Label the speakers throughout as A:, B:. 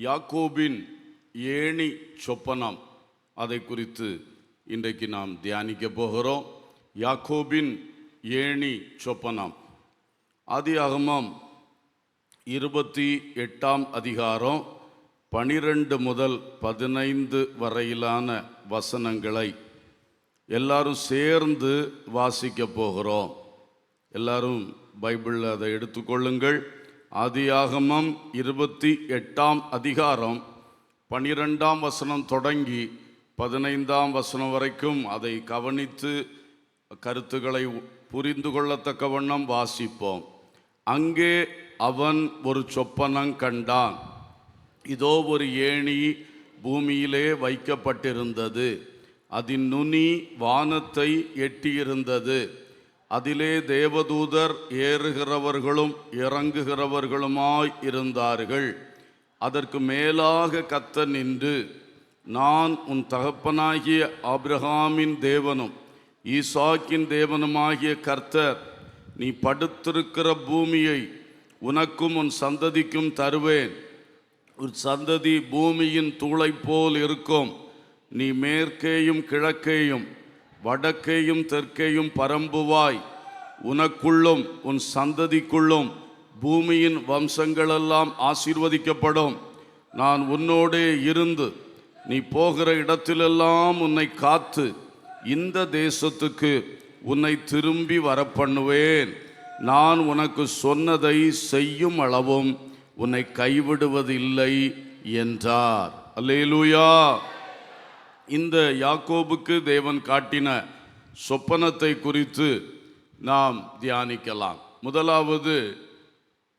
A: யாக்கோபின் ஏணி சொப்பனம், அதை குறித்து இன்றைக்கு நாம் தியானிக்க போகிறோம். யாக்கோபின் ஏணி சொப்பனம். ஆதியாகமம் 28ஆம் அதிகாரம் 12 முதல் 15 வரையிலான வசனங்களை எல்லாரும் சேர்ந்து வாசிக்க போகிறோம். எல்லாரும் பைபிளில் அதை எடுத்துக்கொள்ளுங்கள். ஆதியாகமம் 28ஆம் அதிகாரம் 12ஆம் வசனம் தொடங்கி 15ஆம் வசனம் வரைக்கும் அதை கவனித்து கருத்துக்களை புரிந்து கொள்ளத்தக்க வண்ணம் வாசிப்போம். அங்கே அவன் ஒரு சொப்பனம் கண்டான். இதோ ஒரு ஏணி பூமியிலே வைக்கப்பட்டிருந்தது, அதன் நுனி வானத்தை எட்டியிருந்தது. அதிலே தேவதூதர் ஏறுகிறவர்களும் இறங்குகிறவர்களுமாய் இருந்தார்கள். அதற்கு மேலாக கர்த்தர் நின்று, நான் உன் தகப்பனாகிய ஆபிரகாமின் தேவனும் ஈசாக்கின் தேவனுமாகிய கர்த்தர், நீ படுத்திருக்கிற பூமியை உனக்கும் உன் சந்ததிக்கும் தருவேன். உன் சந்ததி பூமியின் தூளை போல் இருக்கும். நீ மேற்கேயும் கிழக்கேயும் வடக்கேயும் தெற்கேயும் பரம்புவாய். உனக்குள்ளும் உன் சந்ததிக்குள்ளும் பூமியின் வம்சங்களெல்லாம் ஆசீர்வதிக்கப்படும். நான் உன்னோடே இருந்து நீ போகிற இடத்திலெல்லாம் உன்னை காத்து இந்த தேசத்துக்கு உன்னை திரும்பி வரப்பண்ணுவேன். நான் உனக்கு சொன்னதை செய்யும் அளவும் உன்னை கைவிடுவதில்லை என்றார். அல்லேலூயா. இந்த யாக்கோபுக்கு தேவன் காட்டின சொப்பனத்தை குறித்து நாம் தியானிக்கலாம். முதலாவது,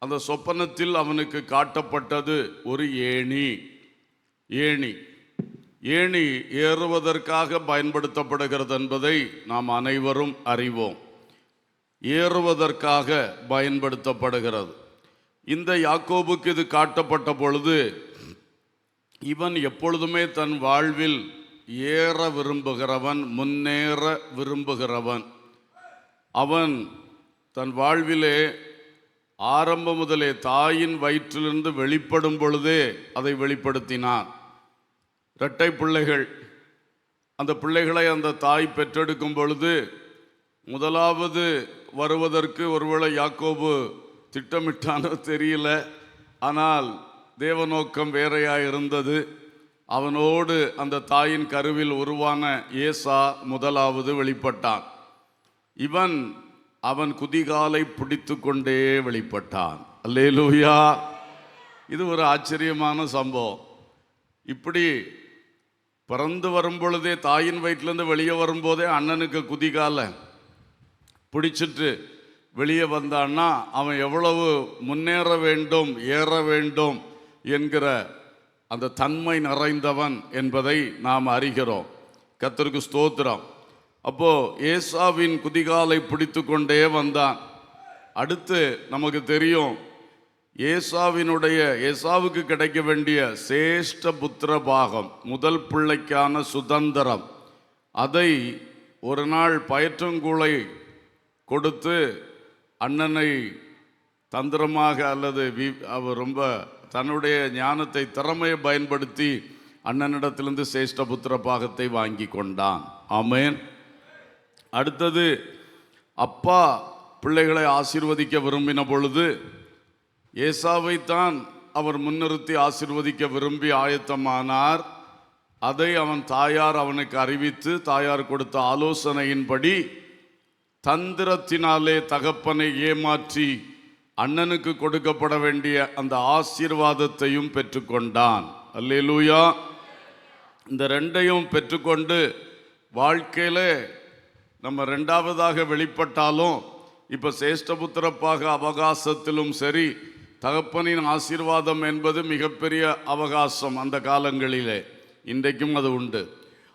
A: அந்த சொப்பனத்தில் அவனுக்கு காட்டப்பட்டது ஒரு ஏணி. ஏணி ஏறுவதற்காக பயன்படுத்தப்படுகிறது என்பதை நாம் அனைவரும் அறிவோம். ஏறுவதற்காக பயன்படுத்தப்படுகிறது. இந்த யாக்கோபுக்கு இது காட்டப்பட்ட பொழுது இவன் எப்பொழுதுமே தன் வாழ்வில் ஏற விரும்புகிறவன், முன்னேற விரும்புகிறவன். அவன் தன் வாழ்விலே ஆரம்பம் முதலே தாயின் வயிற்றிலிருந்து வெளிப்படும் பொழுதே அதை வெளிப்படுத்தினான். இரட்டை பிள்ளைகள். அந்த பிள்ளைகளை அந்த தாய் பெற்றெடுக்கும் பொழுது முதலாவது வருவதற்கு ஒருவேளை யாக்கோபு திட்டமிட்டானோ தெரியல, ஆனால் தேவநோக்கம் வேறையாக இருந்தது. அவனோடு அந்த தாயின் கருவில் உருவான ஏசா முதலாவது வெளிப்பட்டான். அவன் குதிகாலை பிடித்து கொண்டே வெளிப்பட்டான். அல்லேலூயா. இது ஒரு ஆச்சரியமான சம்பவம். இப்படி பிறந்து வரும் பொழுதே, தாயின் வயிற்றிலேருந்து வெளியே வரும்போதே அண்ணனுக்கு குதிகாலை பிடிச்சிட்டு வெளியே வந்தான்னா அவன் எவ்வளவு முன்னேற வேண்டும், ஏற வேண்டும் என்கிற அந்த தன்மை நிறைந்தவன் என்பதை நாம் அறிகிறோம். கர்த்தருக்கு ஸ்தோத்திரம். அப்போ ஏசாவின் குதிகாலை பிடித்து கொண்டே வந்தான். அடுத்து நமக்கு தெரியும், ஏசாவுக்கு கிடைக்க வேண்டிய சேஷ்ட புத்திர பாகம், முதல் பிள்ளைக்கான சுதந்திரம், அதை ஒரு நாள் பயற்றங்கூளை கொடுத்து அண்ணனை தந்திரமாக அல்லது அவர் ரொம்ப தன்னுடைய ஞானத்தை, திறமையை பயன்படுத்தி அண்ணனிடத்திலிருந்து சேஷ்ட புத்திர பாகத்தை வாங்கி கொண்டான். ஆமென். அடுத்தது, அப்பா பிள்ளைகளை ஆசீர்வதிக்க விரும்பின பொழுது ஏசாவைத்தான் அவர் முன்னிறுத்தி ஆசீர்வதிக்க விரும்பி ஆயத்தமானார். அதை அவன் தாயார் அவனுக்கு அறிவித்து, தாயார் கொடுத்த ஆலோசனையின்படி தந்திரத்தினாலே தகப்பனை ஏமாற்றி அண்ணனுக்கு கொடுக்கப்பட வேண்டிய அந்த ஆசீர்வாதத்தையும் பெற்றுக்கொண்டான். அல்லேலூயா. இந்த ரெண்டையும் பெற்றுக்கொண்டு வாழ்க்கையில் நம்ம ரெண்டாவதாக வெளிப்பட்டாலும், இப்போ சேஷ்டபுத்திரப்பாக அவகாசத்திலும் சரி, தகப்பனின் ஆசீர்வாதம் என்பது மிகப்பெரிய அவகாசம் அந்த காலங்களிலே. இன்றைக்கும் அது உண்டு.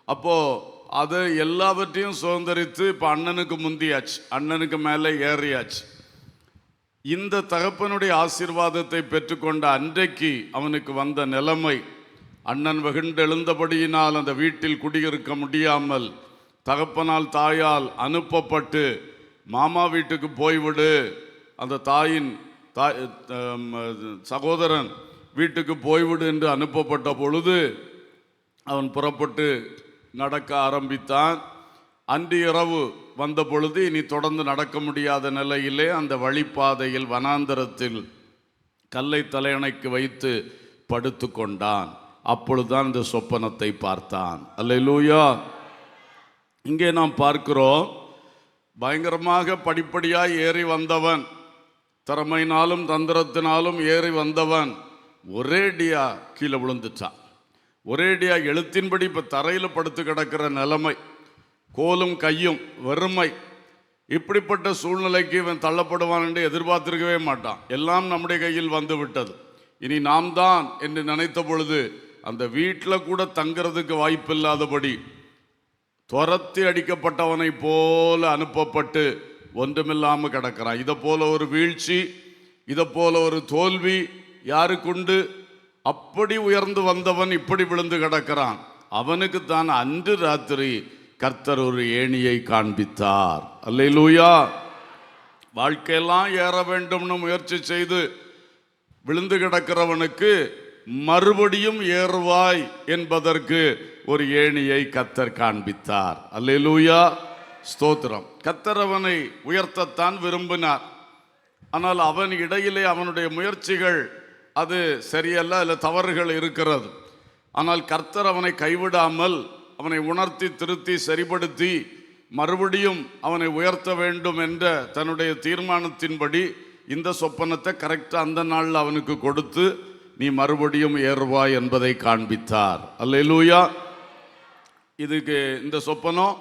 A: அப்போது அது எல்லாவற்றையும் சுதந்திரித்து இப்போ அண்ணனுக்கு முந்தியாச்சு, அண்ணனுக்கு மேலே ஏறியாச்சு. இந்த தகப்பனுடைய ஆசீர்வாதத்தை பெற்றுக்கொண்ட அன்றைக்கு அவனுக்கு வந்த நிலைமை, அண்ணன் வெகுண்டெழுந்தபடியினால் அந்த வீட்டில் குடியிருக்க முடியாமல் தகப்பனால் தாயால் அனுப்பப்பட்டு மாமா வீட்டுக்கு போய்விடு, அந்த தாயின் சகோதரன் வீட்டுக்கு போய்விடு என்று அனுப்பப்பட்ட பொழுது அவன் புறப்பட்டு நடக்க ஆரம்பித்தான். அன்று இரவு வந்த பொழுது இனி தொடர்ந்து நடக்க முடியாத நிலையிலே அந்த வழிப்பாதையில் வனாந்தரத்தில் கல்லை தலையணைக்கு வைத்து படுத்து கொண்டான். அப்பொழுதுதான் இந்த சொப்பனத்தை பார்த்தான். அல்லேலூயா. இங்கே நாம் பார்க்கிறோம், பயங்கரமாக படிப்படியாய் ஏறி வந்தவன், திறமையினாலும் தந்திரத்தினாலும் ஏறி வந்தவன் ஒரேடியா கீழே விழுந்துட்டான். ஒரேடியா எழுத்தின்படி இப்போ தரையில் படுத்து கிடக்கிற நிலைமை, கோலும் கையும் வெறுமை. இப்படிப்பட்ட சூழ்நிலைக்கு இவன் தள்ளப்படுவான் என்று எதிர்பார்த்திருக்கவே மாட்டான். எல்லாம் நம்முடைய கையில் வந்து விட்டது, இனி நாம் தான் என்று நினைத்த பொழுது அந்த வீட்டில் கூட தங்கிறதுக்கு வாய்ப்பில்லாதபடி துரத்தி அடிக்கப்பட்டவனை போல அனுப்பப்பட்டு ஒன்றுமில்லாமல் கிடக்கிறான். இதை போல ஒரு வீழ்ச்சி, இதை போல ஒரு தோல்வி யாருக்குண்டு? அப்படி உயர்ந்து வந்தவன் இப்படி விழுந்து கிடக்கிறான். அவனுக்கு தான் அன்று ராத்திரி கர்த்தர் ஒரு ஏணியை காண்பித்தார். அல்லேலூயா. வாழ்க்கையெல்லாம் ஏற வேண்டும்னு முயற்சி செய்து விழுந்து கிடக்கிறவனுக்கு மறுபடியும் ஏறுவாய் என்பதற்கு ஒரு ஏணியை கர்த்தர் காண்பித்தார். அல்லேலூயா, ஸ்தோத்திரம். கர்த்தர் அவனை உயர்த்தத்தான் விரும்பினார். ஆனால் அவன் இடையிலே அவனுடைய முயற்சிகள் அது சரியல்ல, அதில் தவறுகள் இருக்கிறது. ஆனால் கர்த்தர் அவனை கைவிடாமல் அவனை உணர்த்தி திருத்தி சரிப்படுத்தி மறுபடியும் அவனை உயர்த்த வேண்டும் என்ற தன்னுடைய தீர்மானத்தின்படி இந்த சொப்பனத்தை கரெக்டாக அந்த நாளில் அவனுக்கு கொடுத்து நீ மறுபடியும் ஏறுவாய் என்பதை காண்பித்தார். அல்லேலூயா. இதுக்கு இந்த சொப்பனம்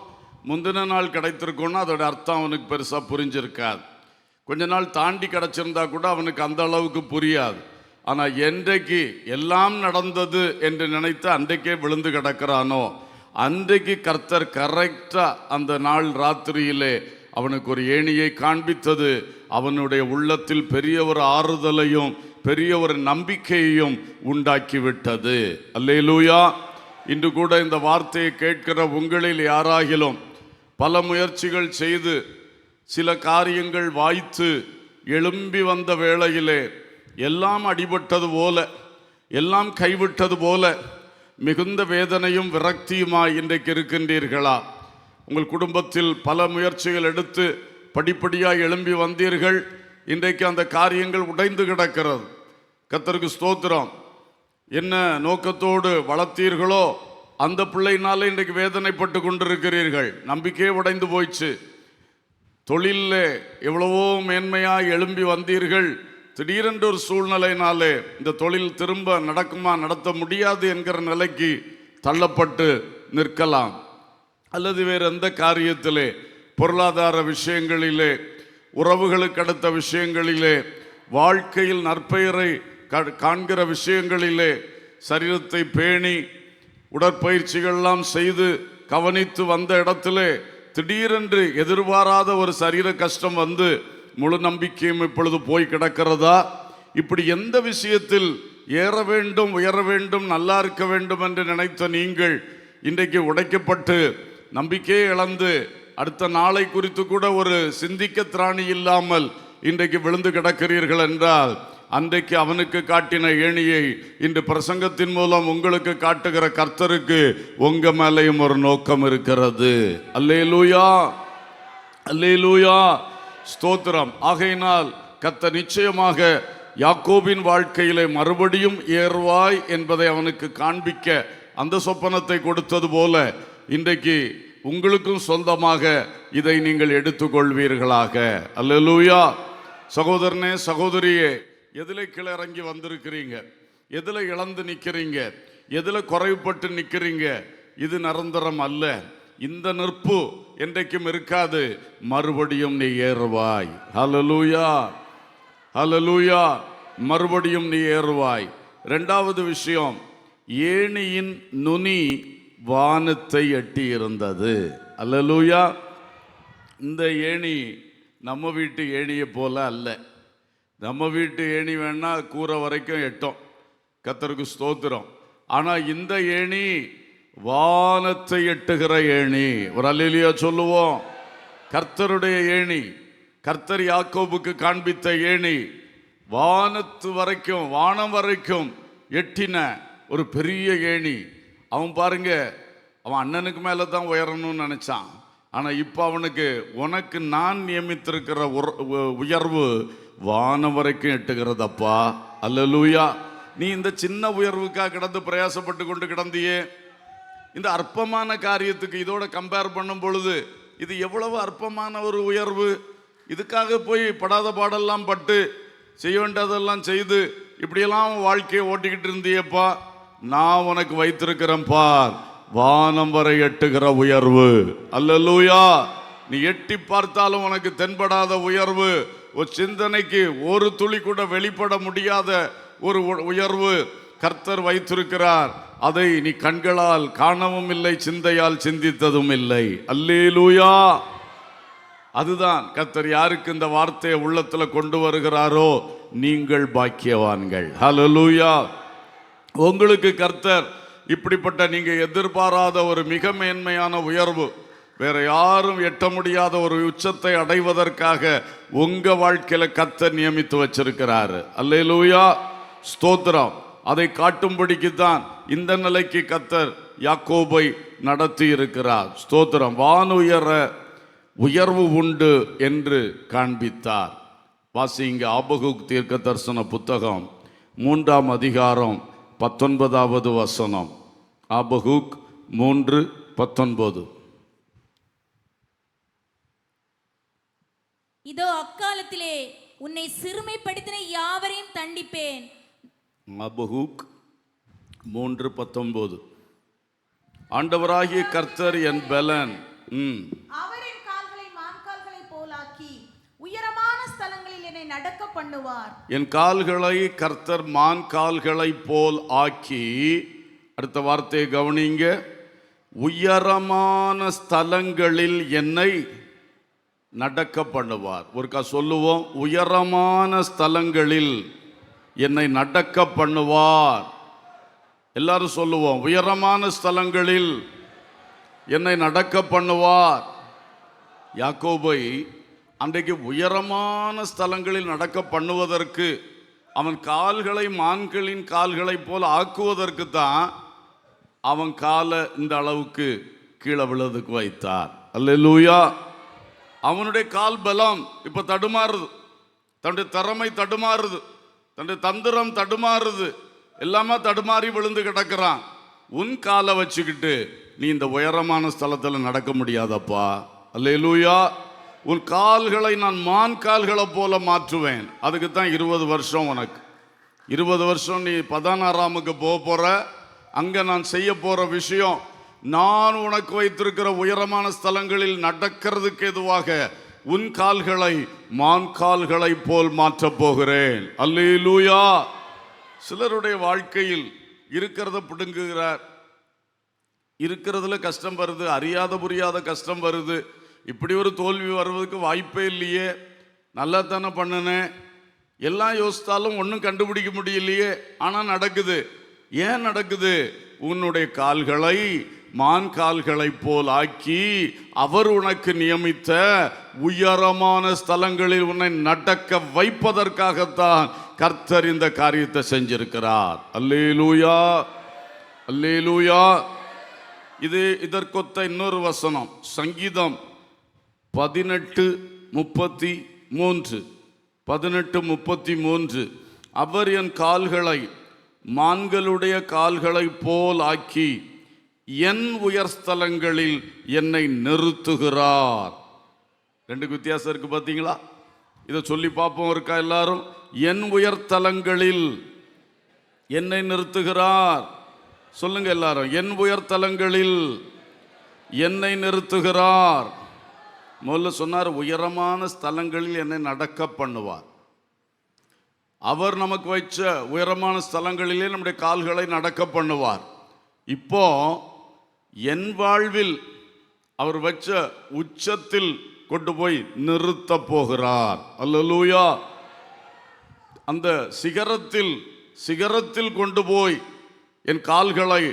A: முந்தின நாள் கிடைத்திருக்கோன்னா அதோட அர்த்தம் அவனுக்கு பெருசாக புரிஞ்சிருக்காது. கொஞ்ச நாள் தாண்டி கிடச்சிருந்தா கூட அவனுக்கு அந்த அளவுக்கு புரியாது. ஆனால் என்றைக்கு எல்லாம் நடந்தது என்று நினைத்து அன்றைக்கே விழுந்து கிடக்கிறானோ அன்றைக்கு கர்த்தர் கரெக்டாக அந்த நாள் ராத்திரியிலே அவனுக்கு ஒரு ஏணியை காண்பித்தது அவனுடைய உள்ளத்தில் பெரிய ஒரு ஆறுதலையும் பெரிய ஒரு நம்பிக்கையையும் உண்டாக்கிவிட்டது. அல்லேலூயா. இன்று கூட இந்த வார்த்தையை கேட்கிற உங்களில் யாராகிலும் பல முயற்சிகள் செய்து சில காரியங்கள் வாய்த்து எழும்பி வந்த வேளையிலே எல்லாம் அடிபட்டது போல, எல்லாம் கைவிட்டது போல மிகுந்த வேதனையும் விரக்தியுமாய் இன்றைக்கு இருக்கின்றீர்களா? உங்கள் குடும்பத்தில் பல முயற்சிகள் எடுத்து படிப்படியாக எழும்பி வந்தீர்கள், இன்றைக்கு அந்த காரியங்கள் உடைந்து கிடக்கிறது. கர்த்தருக்கு ஸ்தோத்திரம். என்ன நோக்கத்தோடு வளர்த்தீர்களோ அந்த பிள்ளையினால இன்றைக்கு வேதனைப்பட்டு கொண்டிருக்கிறீர்கள். நம்பிக்கையே உடைந்து போயிடுச்சு. தொழிலில் எவ்வளவோ மேன்மையாக எழும்பி வந்தீர்கள், திடீரென்று ஒரு சூழ்நிலையினாலே இந்த தொழில் திரும்ப நடக்குமா நடத்த முடியாது என்கிற நிலைக்கு தள்ளப்பட்டு நிற்கலாம். அல்லது வேறு எந்த காரியத்திலே, பொருளாதார விஷயங்களிலே, உறவுகளுக்கு அடுத்த விஷயங்களிலே, வாழ்க்கையில் நற்பெயரை காண்கிற விஷயங்களிலே சரீரத்தை பேணி உடற்பயிற்சிகள்லாம் செய்து கவனித்து வந்த இடத்திலே திடீரென்று எதிர்பாராத ஒரு சரீர கஷ்டம் வந்து முழு நம்பிக்கையும் இப்பொழுது போய் கிடக்கிறதா? இப்படி எந்த விஷயத்தில் ஏற வேண்டும், உயர வேண்டும், நல்லா இருக்க வேண்டும் என்று நினைத்த நீங்கள் இன்றைக்கு உடைக்கப்பட்டு நம்பிக்கையை இழந்து அடுத்த நாளை குறித்து கூட ஒரு சிந்திக்க திராணி இல்லாமல் இன்றைக்கு விழுந்து கிடக்கிறீர்கள் என்றால் அன்றைக்கு அவனுக்கு காட்டின ஏணியை இன்று பிரசங்கத்தின் மூலம் உங்களுக்கு காட்டுகிற கர்த்தருக்கு உங்க மேலையும் ஒரு நோக்கம் இருக்கிறது. அல்லேலூயா, அல்லேலூயா, ஸ்தோத்திரம். ஆகையினால் கர்த்தர் நிச்சயமாக யாக்கோபின் வாழ்க்கையிலே மறுபடியும் ஏறுவாய் என்பதை அவனுக்கு காண்பிக்க அந்த சொப்பனத்தை கொடுத்தது போல இன்றைக்கு உங்களுக்கும் சொந்தமாக இதை நீங்கள் எடுத்துக்கொள்வீர்களாக. அல்லேலூயா. சகோதரனே, சகோதரியே, எதில் கீழே இறங்கி வந்திருக்கிறீங்க? எதில் இழந்து நிற்கிறீங்க? எதில் குறைவுபட்டு நிற்கிறீங்க? இது நிரந்தரம் அல்ல. இந்த நிற்பு என்றைக்கும் இருக்காது. மறுபடியும் நீ ஏறுவாய். ஹல்லேலூயா, ஹல்லேலூயா. மறுபடியும் நீ ஏறுவாய். இரண்டாவது விஷயம், ஏணியின் நுனி வானத்தை எட்டி இருந்தது. ஹல்லேலூயா. இந்த ஏணி நம்ம வீட்டு ஏணியை போல அல்ல. நம்ம வீட்டு ஏணி வேணா கூரை வரைக்கும் எட்டும், கர்த்தருக்கு ஸ்தோத்திரம். ஆனால் இந்த ஏணி வானத்தை எட்டுகிற ஏணி. ஒரு அல்லேலூயா சொல்லுவோம். கர்த்தருடைய ஏணி, கர்த்தர் யாக்கோபுக்கு காண்பித்த ஏணி வானத்து வரைக்கும், வானம் வரைக்கும் எட்டின ஒரு பெரிய ஏணி. அவன் பாருங்க, அவன் அண்ணனுக்கு மேலே தான் உயரணும்னு நினைச்சான். ஆனால் இப்போ அவனுக்கு, உனக்கு நான் நியமித்திருக்கிற உயர்வு வானம் வரைக்கும் எட்டுகிறதப்பா. அல்லேலூயா. நீ இந்த சின்ன உயர்வுக்காக கிடந்து பிரயாசப்பட்டு கொண்டு கிடந்தியே, இந்த அற்பமான காரியத்துக்கு இதோட கம்பேர் பண்ணும் பொழுது இது எவ்வளவு அற்பமான ஒரு உயர்வு. இதுக்காக போய் படாத பாடெல்லாம் பட்டு செய்ய வேண்டியதெல்லாம் செய்து இப்படியெல்லாம் வாழ்க்கையை ஓட்டிக்கிட்டு இருந்தியப்பா. நான் உனக்கு வைத்திருக்கிறேன் பார், வானம் வரை எட்டுகிற உயர்வு. அல்லேலூயா. நீ எட்டி பார்த்தாலும் உனக்கு தென்படாத உயர்வு, ஒரு சிந்தனைக்கு ஒரு துளி கூட வெளிப்பட முடியாத ஒரு உயர்வு கர்த்தர் வைத்திருக்கிறார். அதை நீ கண்களால் காணவும் இல்லை, சிந்தையால் சிந்தித்ததும் இல்லை. அல்லேலூயா. அதுதான் கர்த்தர் யாருக்கு இந்த வார்த்தையை உள்ளத்துல கொண்டு வருகிறாரோ நீங்கள் பாக்கியவான்கள். ஹல்லேலூயா. உங்களுக்கு கர்த்தர் இப்படிப்பட்ட நீங்க எதிர்பாராத ஒரு மிக மேன்மையான உயர்வு, வேற யாரும் எட்ட முடியாத ஒரு உச்சத்தை அடைவதற்காக உங்க வாழ்க்கையில கர்த்தர் நியமித்து வச்சிருக்கிறாரு. அல்லேலூயா. ஸ்தோத்திரம். அதை காட்டும்படிக்கு தான் இந்த நிலைக்கு கர்த்தர் யாக்கோபை நடத்தி இருக்கிறார். ஸ்தோத்திரம். வானுயர உயர்வு உண்டு என்று காண்பித்தார். வாசிங்க ஆபகுக் தீர்க்க தரிசன புத்தகம் 3ஆம் அதிகாரம் 19வது வசனம். ஆபகுக் 3:19.
B: இதோ அக்காலத்திலே உன்னை சிறுமைப்படுத்தின யாவரையும் தண்டிப்பேன்.
A: ஆபகுக் 3:19. ஆண்டவராகிய கர்த்தர் என் பலன்,
B: அவரின் கால்களை மான்கால்களை போலாக்கி உயரமான ஸ்தலங்களில் என்னை நடக்க பண்ணுவார்.
A: என் கால்களை கர்த்தர் மான் கால்களை போல் ஆக்கி, அடுத்த வார்த்தையை கவனிங்க, உயரமான ஸ்தலங்களில் என்னை நடக்க பண்ணுவார். ஒருக்கா சொல்லுவோம், உயரமான ஸ்தலங்களில் என்னை நடக்க பண்ணுவார். எல்லாரும் சொல்லுவோம், உயரமான ஸ்தலங்களில் என்னை நடக்க பண்ணுவார். யாக்கோபை அன்றைக்கு உயரமான ஸ்தலங்களில் நடக்க பண்ணுவதற்கு, அவன் கால்களை மான்களின் கால்களை போல் ஆக்குவதற்கு தான் அவன் காலை இந்த அளவுக்கு கீழே விழுதுக்கு வைத்தார். அல்லேலூயா. அவனுடைய கால் பலம் இப்ப தடுமாறுது, தன்னுடைய திறமை தடுமாறுது, தன்னுடைய தந்திரம் தடுமாறுது, எல்லாமே தடுமாறி விழுந்து கிடக்கிறான். உன் காலை வச்சுக்கிட்டு நீ இந்த உயரமான ஸ்தலத்தில் நடக்க முடியாதப்பா. அல்லேலூயா. உன் கால்களை நான் மான் கால்களை போல மாற்றுவேன். அதுக்கு தான் 20 வருஷம் உனக்கு. 20 வருஷம் நீ 16ஆமுக்கு போக போற. அங்க நான் செய்ய போற விஷயம், நான் உனக்கு வைத்திருக்கிற உயரமான ஸ்தலங்களில் நடக்கிறதுக்கு எதுவாக உன் கால்களை மான் கால்களை போல் மாற்றப் போகிறேன். அல்லேலூயா. சிலருடைய வாழ்க்கையில் இருக்கிறத பிடுங்குகிறார், இருக்கிறதுல கஷ்டம் வருது, அறியாத புரியாத கஷ்டம் வருது. இப்படி ஒரு தோல்வி வருவதற்கு வாய்ப்பே இல்லையே, நல்லா தானே பண்ணினேன், எல்லாம் யோசித்தாலும் ஒன்றும் கண்டுபிடிக்க முடியலையே, ஆனால் நடக்குது. ஏன் நடக்குது? உன்னுடைய கால்களை மான் கால்களை போல் ஆக்கி அவர் உனக்கு நியமித்த உயரமான ஸ்தலங்களில் உன்னை நடக்க வைப்பதற்காகத்தான் கர்த்தர் இந்த காரியத்தை செஞ்சிருக்கிறார். அல்லேலூயா. அல்லேலூயா. இது இதற்கொத்த இன்னொரு வசனம், சங்கீதம் 18:33. 18:33. அவர் என் கால்களை மான்களுடைய கால்களை போல் ஆக்கி என் உயர்ஸ்தலங்களில் என்னை நிறுத்துகிறார். ரெண்டுக்கு வித்தியாசம் இருக்கு பார்த்தீங்களா? இதை சொல்லி பார்ப்போம் இருக்கா எல்லாரும்? என் உயர்தலங்களில் என்னை நிறுத்துகிறார். சொல்லுங்க எல்லாரும், என் உயர்தலங்களில் என்னை நிறுத்துகிறார். முதல்ல சொன்னார், உயரமான ஸ்தலங்களில் என்னை நடக்க பண்ணுவார். அவர் நமக்கு வைச்ச உயரமான ஸ்தலங்களிலே நம்முடைய கால்களை நடக்க பண்ணுவார். இப்போ என் வாழ்வில் அவர் வச்ச உச்சத்தில் கொண்டு போய் நிறுத்த போகிறார். அல்லேலூயா. அந்த சிகரத்தில் கொண்டு போய் என் கால்களை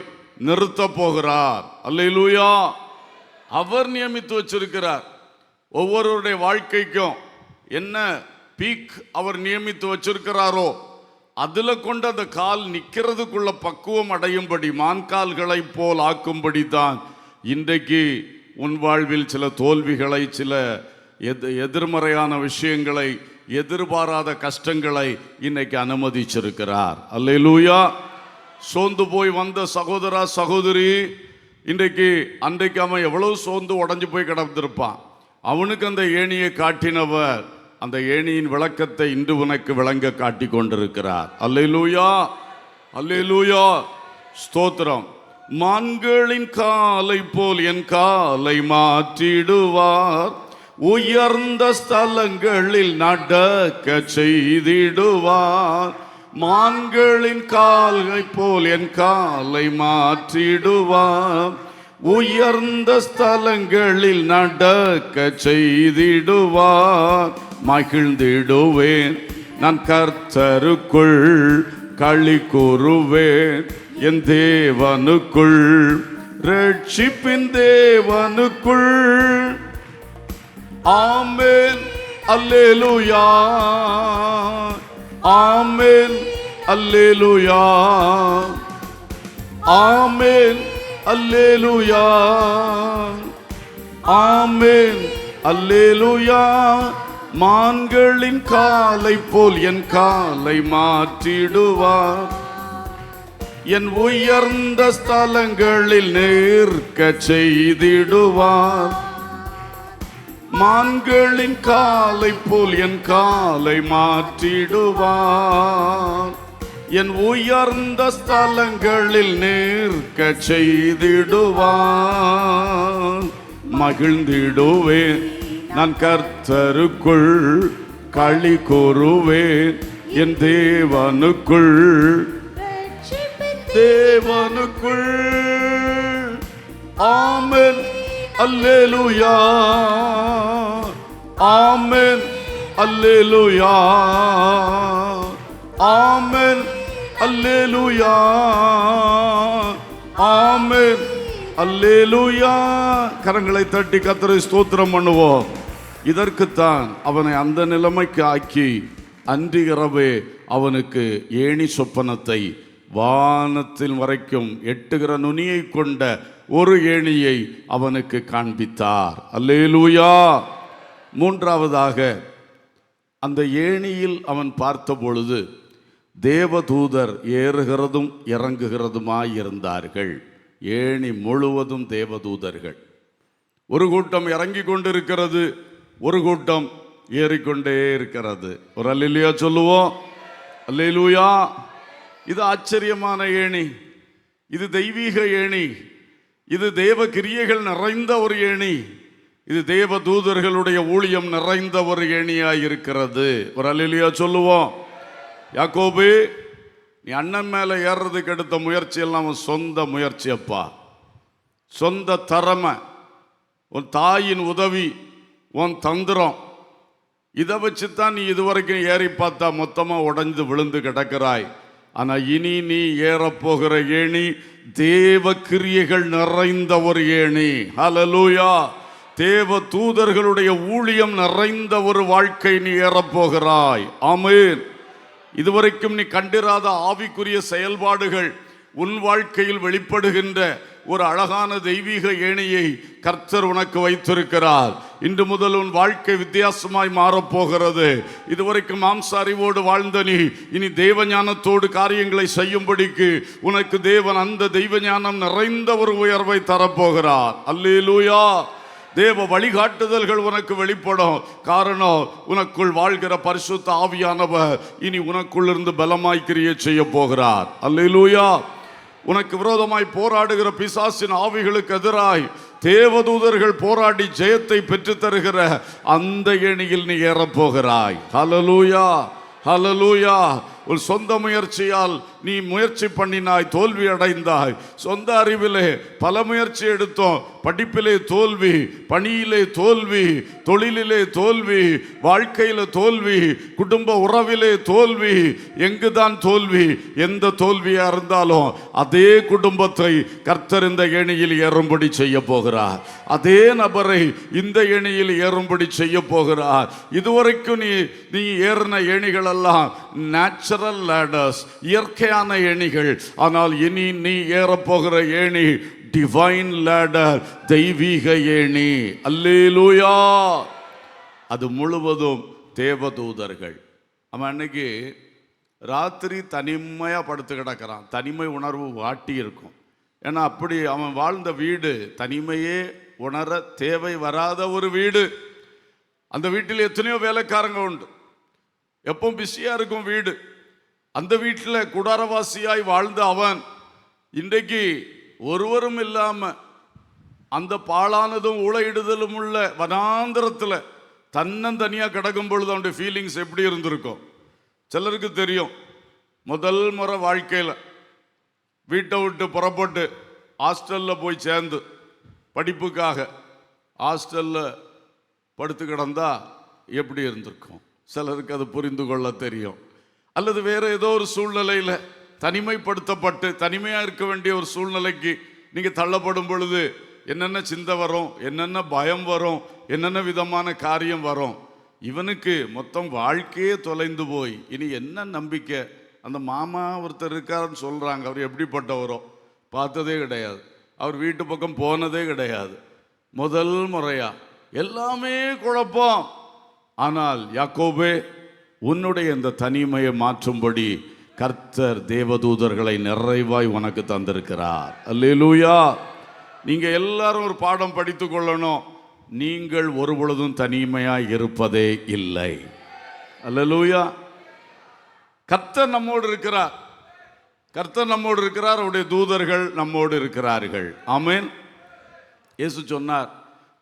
A: நிறுத்த போகிறார். அல்லேலூயா. அவர் நியமித்து வச்சிருக்கிறார். ஒவ்வொருவருடைய வாழ்க்கைக்கும் என்ன பீக் அவர் நியமித்து வச்சிருக்கிறாரோ அதுல கொண்டு அந்த கால் நிக்கிறதுக்குள்ள பக்குவம் அடையும்படி மான்கால்களை போல் ஆக்கும்படி தான் இன்றைக்கு உன் வாழ்வில் சில தோல்விகளை, சில எதிர்மறையான விஷயங்களை, எதிர்பாராத கஷ்டங்களை இன்னைக்கு அனுமதிச்சிருக்கிறார். அல்லேலூயா. சோர்ந்து போய் வந்த சகோதரா, சகோதரி, அன்றைக்கு அவன் எவ்வளவு சோர்ந்து உடஞ்சு போய் கிடந்திருப்பான். அவனுக்கு அந்த ஏணியை காட்டினவர் அந்த ஏணியின் விளக்கத்தை இன்று உனக்கு விளங்க காட்டி கொண்டிருக்கிறார். அல்லேலூயா, அல்லேலூயா, ஸ்தோத்திரம். மான்களின் காலை போல் என் காலை மாற்றிடுவார், உயர்ந்த ஸ்தலங்களில் நடக்க செய்திடுவார். மான்களின் கால்களை போல் என் காலை மாற்றிடுவார், உயர்ந்த ஸ்தலங்களில் நடக்க செய்திடுவார். மகிழ்ந்திடுவேன் நான் கர்த்தருக்குள், களி கூறுவேன் என் தேவனுக்குள், ரட்சிப்பின் தேவனுக்குள். ஆமென், அல்லேலூயா, ஆமென், அல்லேலூயா, ஆமென், அல்லேலூயா, ஆமென், அல்லேலூயா. மான்களின் காலை போல் என் காலை மாற்றிடுவார், என் உயர்ந்த ஸ்தலங்களில் நிற்க செய்திடுவார். மான்களின் காலை போல் என் காலை மாற்றிடுவார், என் உயர்ந்த ஸ்தலங்களில் நிற்க செய்திடுவார். மகிழ்ந்திடுவேன் நான் கர்த்தருக்குள், களி கூறுவேன் என் தேவனுக்குள், தேவனுக்குள். ஆமென், அல்லேலூயா, ஆமென், அல்லேலூயா, ஆமென், அல்லேலூயா, ஆமென், அல்லேலூயா. கரங்களை தட்டி கர்த்தரை ஸ்தோத்திரம் பண்ணுவோம். இதற்குத்தான் அவனை அந்த நிலைமைக்கு ஆக்கி அன்று இரவே அவனுக்கு ஏணி சொப்பனத்தை, வானத்தில் வரைக்கும் எட்டுகிற நுனியை கொண்ட ஒரு ஏணியை அவனுக்கு காண்பித்தார். அல்லேலூயா. மூன்றாவதாக அந்த ஏணியில் அவன் பார்த்த பொழுது தேவதூதர் ஏறுகிறதும் இறங்குகிறதுமாய் இருந்தார்கள். ஏணி முழுவதும் தேவதூதர்கள். ஒரு கூட்டம் இறங்கி கொண்டிருக்கிறது, ஒரு கூட்டம் ஏறிக்கொண்டே இருக்கிறது. ஒரு அல்லேலூயா சொல்லுவோம். அல்லேலூயா. இது ஆச்சரியமான ஏணி, இது தெய்வீக ஏணி, இது தேவ கிரியைகள் நிறைந்த ஒரு ஏணி, இது தேவ தூதர்களுடைய ஊழியம் நிறைந்த ஒரு ஏணியாய் இருக்கிறது. ஒரு அல்லேலூயா சொல்லுவோம். யாக்கோபு, நீ அண்ணன் மேல ஏறுறதுக்கு எடுத்த முயற்சி எல்லாம் சொந்த முயற்சி அப்பா, சொந்த திறமை, உன் தாயின் உதவி, உன் தந்திரம், இதை வச்சுத்தான் நீ இதுவரைக்கும் ஏறி பார்த்தா மொத்தமா உடைந்து விழுந்து கிடக்கிறாய். ஆனா இனி நீ ஏறப்போகிற ஏணி தேவ கிரியைகள் நிறைந்த ஒரு ஏணி. ஹல்லேலூயா. தேவ தூதர்களுடைய ஊழியம் நிறைந்த ஒரு வாழ்க்கை நீ ஏறப்போகிறாய். ஆமென். இதுவரைக்கும் நீ கண்டிராத ஆவிக்குரிய செயல்பாடுகள் உன் வாழ்க்கையில் வெளிப்படுகின்ற ஒரு அழகான தெய்வீக ஏணியை கர்த்தர் உனக்கு வைத்திருக்கிறார். இன்று முதல் உன் வாழ்க்கை வித்தியாசமாய் மாறப்போகிறது. இதுவரைக்கும் மாம்ச அறிவோடு வாழ்ந்த நீ இனி தேவ ஞானத்தோடு காரியங்களை செய்யும்படிக்கு உனக்கு தேவன் அந்த தெய்வ ஞானம் நிறைந்த ஒரு உயர்வை தரப்போகிறார். அல்லேலூயா. தேவ வழிகாட்டுதல்கள் உனக்கு வெளிப்படும். காரணம், உனக்குள் வாழ்கிற பரிசுத்த ஆவியானவர் இனி உனக்குள்ளிருந்து பலமாய் கிரியை செய்ய போகிறார். அல்லேலூயா. உனக்கு விரோதமாய் போராடுகிற பிசாசின் ஆவிகளுக்கு எதிராய் தேவதூதர்கள் போராடி ஜெயத்தை பெற்று தருகிற அந்த ஏணியில் நீ ஏறப்போகிறாய். ஹல்லேலூயா, ஹல்லேலூயா. ஒரு சொந்த முயற்சியால் நீ முயற்சி பண்ணினாய், தோல்வி அடைந்தாய். சொந்த அறிவிலே பல முயற்சி எடுத்தோம், படிப்பிலே தோல்வி, பணியிலே தோல்வி, தொழிலிலே தோல்வி, வாழ்க்கையில தோல்வி, குடும்ப உறவிலே தோல்வி. எங்குதான் தோல்வி? எந்த தோல்வியா இருந்தாலும் அதே குடும்பத்தை கர்த்தர் இந்த ஏணியில் ஏறும்படி செய்ய போகிறார். அதே நபரை இந்த ஏணியில் ஏறும்படி செய்ய போகிறார். இதுவரைக்கும் நீ ஏறின ஏணிகள் எல்லாம் நேச்சுரல் லேடர்ஸ், இயற்கையான ஏணிகள். ஆனால் இனி நீ ஏறப்போகிற ஏணி டிவைன் லேடர், தெய்வீக ஏணி. அல்லேலூயா. அது முழுவதும் தேவதூதர்கள். அவன் அன்னைக்கு ராத்திரி தனிமையாக படுத்து கிடக்கிறான். தனிமை உணர்வு வாட்டி இருக்கும். ஏன்னா அப்படி அவன் வாழ்ந்த வீடு தனிமையே உணர தேவை வராத ஒரு வீடு. அந்த வீட்டில் எத்தனையோ வேலைக்காரங்க உண்டு, எப்போ பிஸியாக இருக்கும் வீடு. அந்த வீட்டில் குடாரவாசியாய் வாழ்ந்த அவன் இன்றைக்கு ஒருவரும் இல்லாமல் அந்த பாழானதும் ஊழையிடுதலும் உள்ள வனாந்திரத்தில் தன்னந்தனியாக கிடக்கும் பொழுது அவனுடைய ஃபீலிங்ஸ் எப்படி இருந்திருக்கும் சிலருக்கு தெரியும். முதல் முறை வாழ்க்கையில் வீட்டை விட்டு புறப்பட்டு ஹாஸ்டலில் போய் சேர்ந்து படிப்புக்காக ஹாஸ்டலில் படுத்து கிடந்தா எப்படி இருந்திருக்கும் சிலருக்கு அது புரிந்து கொள்ள தெரியும். அல்லது வேறு ஏதோ ஒரு சூழ்நிலையில் தனிமைப்படுத்தப்பட்டு தனிமையாக இருக்க வேண்டிய ஒரு சூழ்நிலைக்கு நீங்கள் தள்ளப்படும் பொழுது என்னென்ன சிந்தை வரும், என்னென்ன பயம் வரும், என்னென்ன விதமான காரியம் வரும். இவனுக்கு மொத்தம் வாழ்க்கையே தொலைந்து போய் இனி என்ன நம்பிக்கை. அந்த மாமா ஒருத்தர் இருக்காருன்னு சொல்கிறாங்க, அவர் எப்படிப்பட்டவரோ பார்த்ததே கிடையாது, அவர் வீட்டு பக்கம் போனதே கிடையாது. முதல் முறையா எல்லாமே குழப்பம். ஆனால் யாக்கோபே, உன்னுடைய இந்த தனிமையை மாற்றும்படி கர்த்தர் தேவதூதர்களை நிறைவாய் உனக்கு தந்திருக்கிறார். அல்லேலூயா. நீங்க எல்லாரும் ஒரு பாடம் படித்து கொள்ளணும். நீங்கள் ஒரு பொழுதும் தனிமையாய் இருப்பதே இல்லை. அல்லேலூயா. கர்த்தர் நம்மோடு இருக்கிறார். கர்த்தர் நம்மோடு இருக்கிறார். அவருடைய தூதர்கள் நம்மோடு இருக்கிறார்கள். ஆமென். இயேசு சொன்னார்,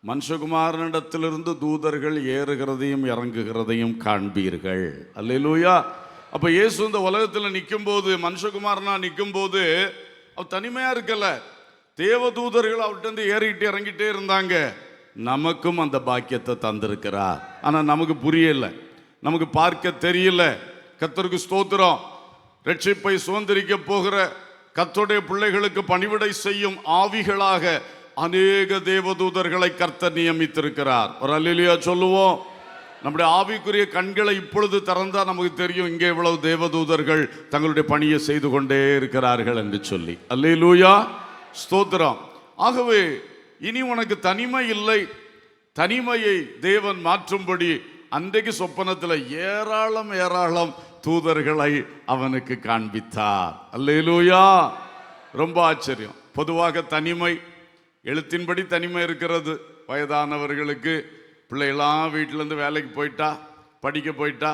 A: மனுஷகுமாரனிடத்திலிருந்து தூதர்கள் ஏறுகிறதையும் இறங்குகிறதையும் காண்பீர்கள். அல்லேலூயா. அப்ப இயேசு இந்த உலகத்தில் நிற்கும் போது, மனுஷகுமாரனா நிற்கும் போது அவர் தனிமையா இருக்கல. தேவதூதர்கள் அவர்கிட்ட ஏறிக்கிட்டு இறங்கிட்டே இருந்தாங்க. நமக்கும் அந்த பாக்கியத்தை தந்திருக்கிறார். ஆனா நமக்கு புரியல, நமக்கு பார்க்க தெரியல. கர்த்தருக்கு ஸ்தோத்திரம். ரட்சிப்பை சுதந்திரிக்க போகிற கர்த்தருடைய பிள்ளைகளுக்கு பணிவிடை செய்யும் ஆவிகளாக அநேக தேவதூதர்களை கர்த்தர் நியமித்திருக்கிறார். ஒரு அல்லேலூயா சொல்லுவோம். நம்முடைய ஆவிக்குரிய கண்களை இப்பொழுது திறந்தா நமக்கு தெரியும் இங்கே இவ்வளவு தேவதூதர்கள் தங்களுடைய பணியை செய்து கொண்டே இருக்கிறார்கள் என்று சொல்லி. அல்லேலூயா, ஸ்தோத்திரம். ஆகவே இனி உனக்கு தனிமை இல்லை. தனிமையை தேவன் மாற்றும்படி அன்றைக்கு சொப்பனத்தில் ஏராளம் ஏராளம் தூதர்களை அவனுக்கு காண்பித்தார். அல்லேலூயா. ரொம்ப ஆச்சரியம். பொதுவாக தனிமை, எழுத்தின்படி தனிமை இருக்கிறது. வயதானவர்களுக்கு, பிள்ளைகளாம் வீட்டிலேருந்து வேலைக்கு போயிட்டா, படிக்க போயிட்டா,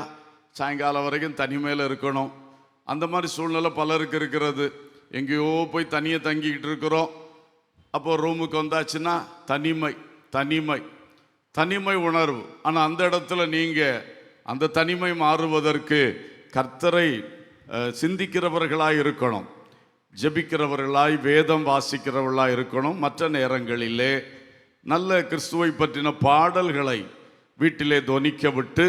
A: சாயங்காலம் வரைக்கும் தனிமையில் இருக்கணும். அந்த மாதிரி சூழ்நிலை பலருக்கு இருக்கிறது. எங்கேயோ போய் தனியாக தங்கிக்கிட்டு இருக்கிறோம். அப்போ ரூமுக்கு வந்தாச்சுன்னா தனிமை தனிமை தனிமை உணர்வு. ஆனால் அந்த இடத்துல நீங்கள் அந்த தனிமை மாறுவதற்கு கர்த்தரை சிந்திக்கிறவர்களாய் இருக்கணும், ஜெபிக்கிறவர்களாய் வேதம் வாசிக்கிறவர்களாய் இருக்கணும். மற்ற நேரங்களிலே நல்ல கிறிஸ்துவை பற்றின பாடல்களை வீட்டிலே தொனிக்க விட்டு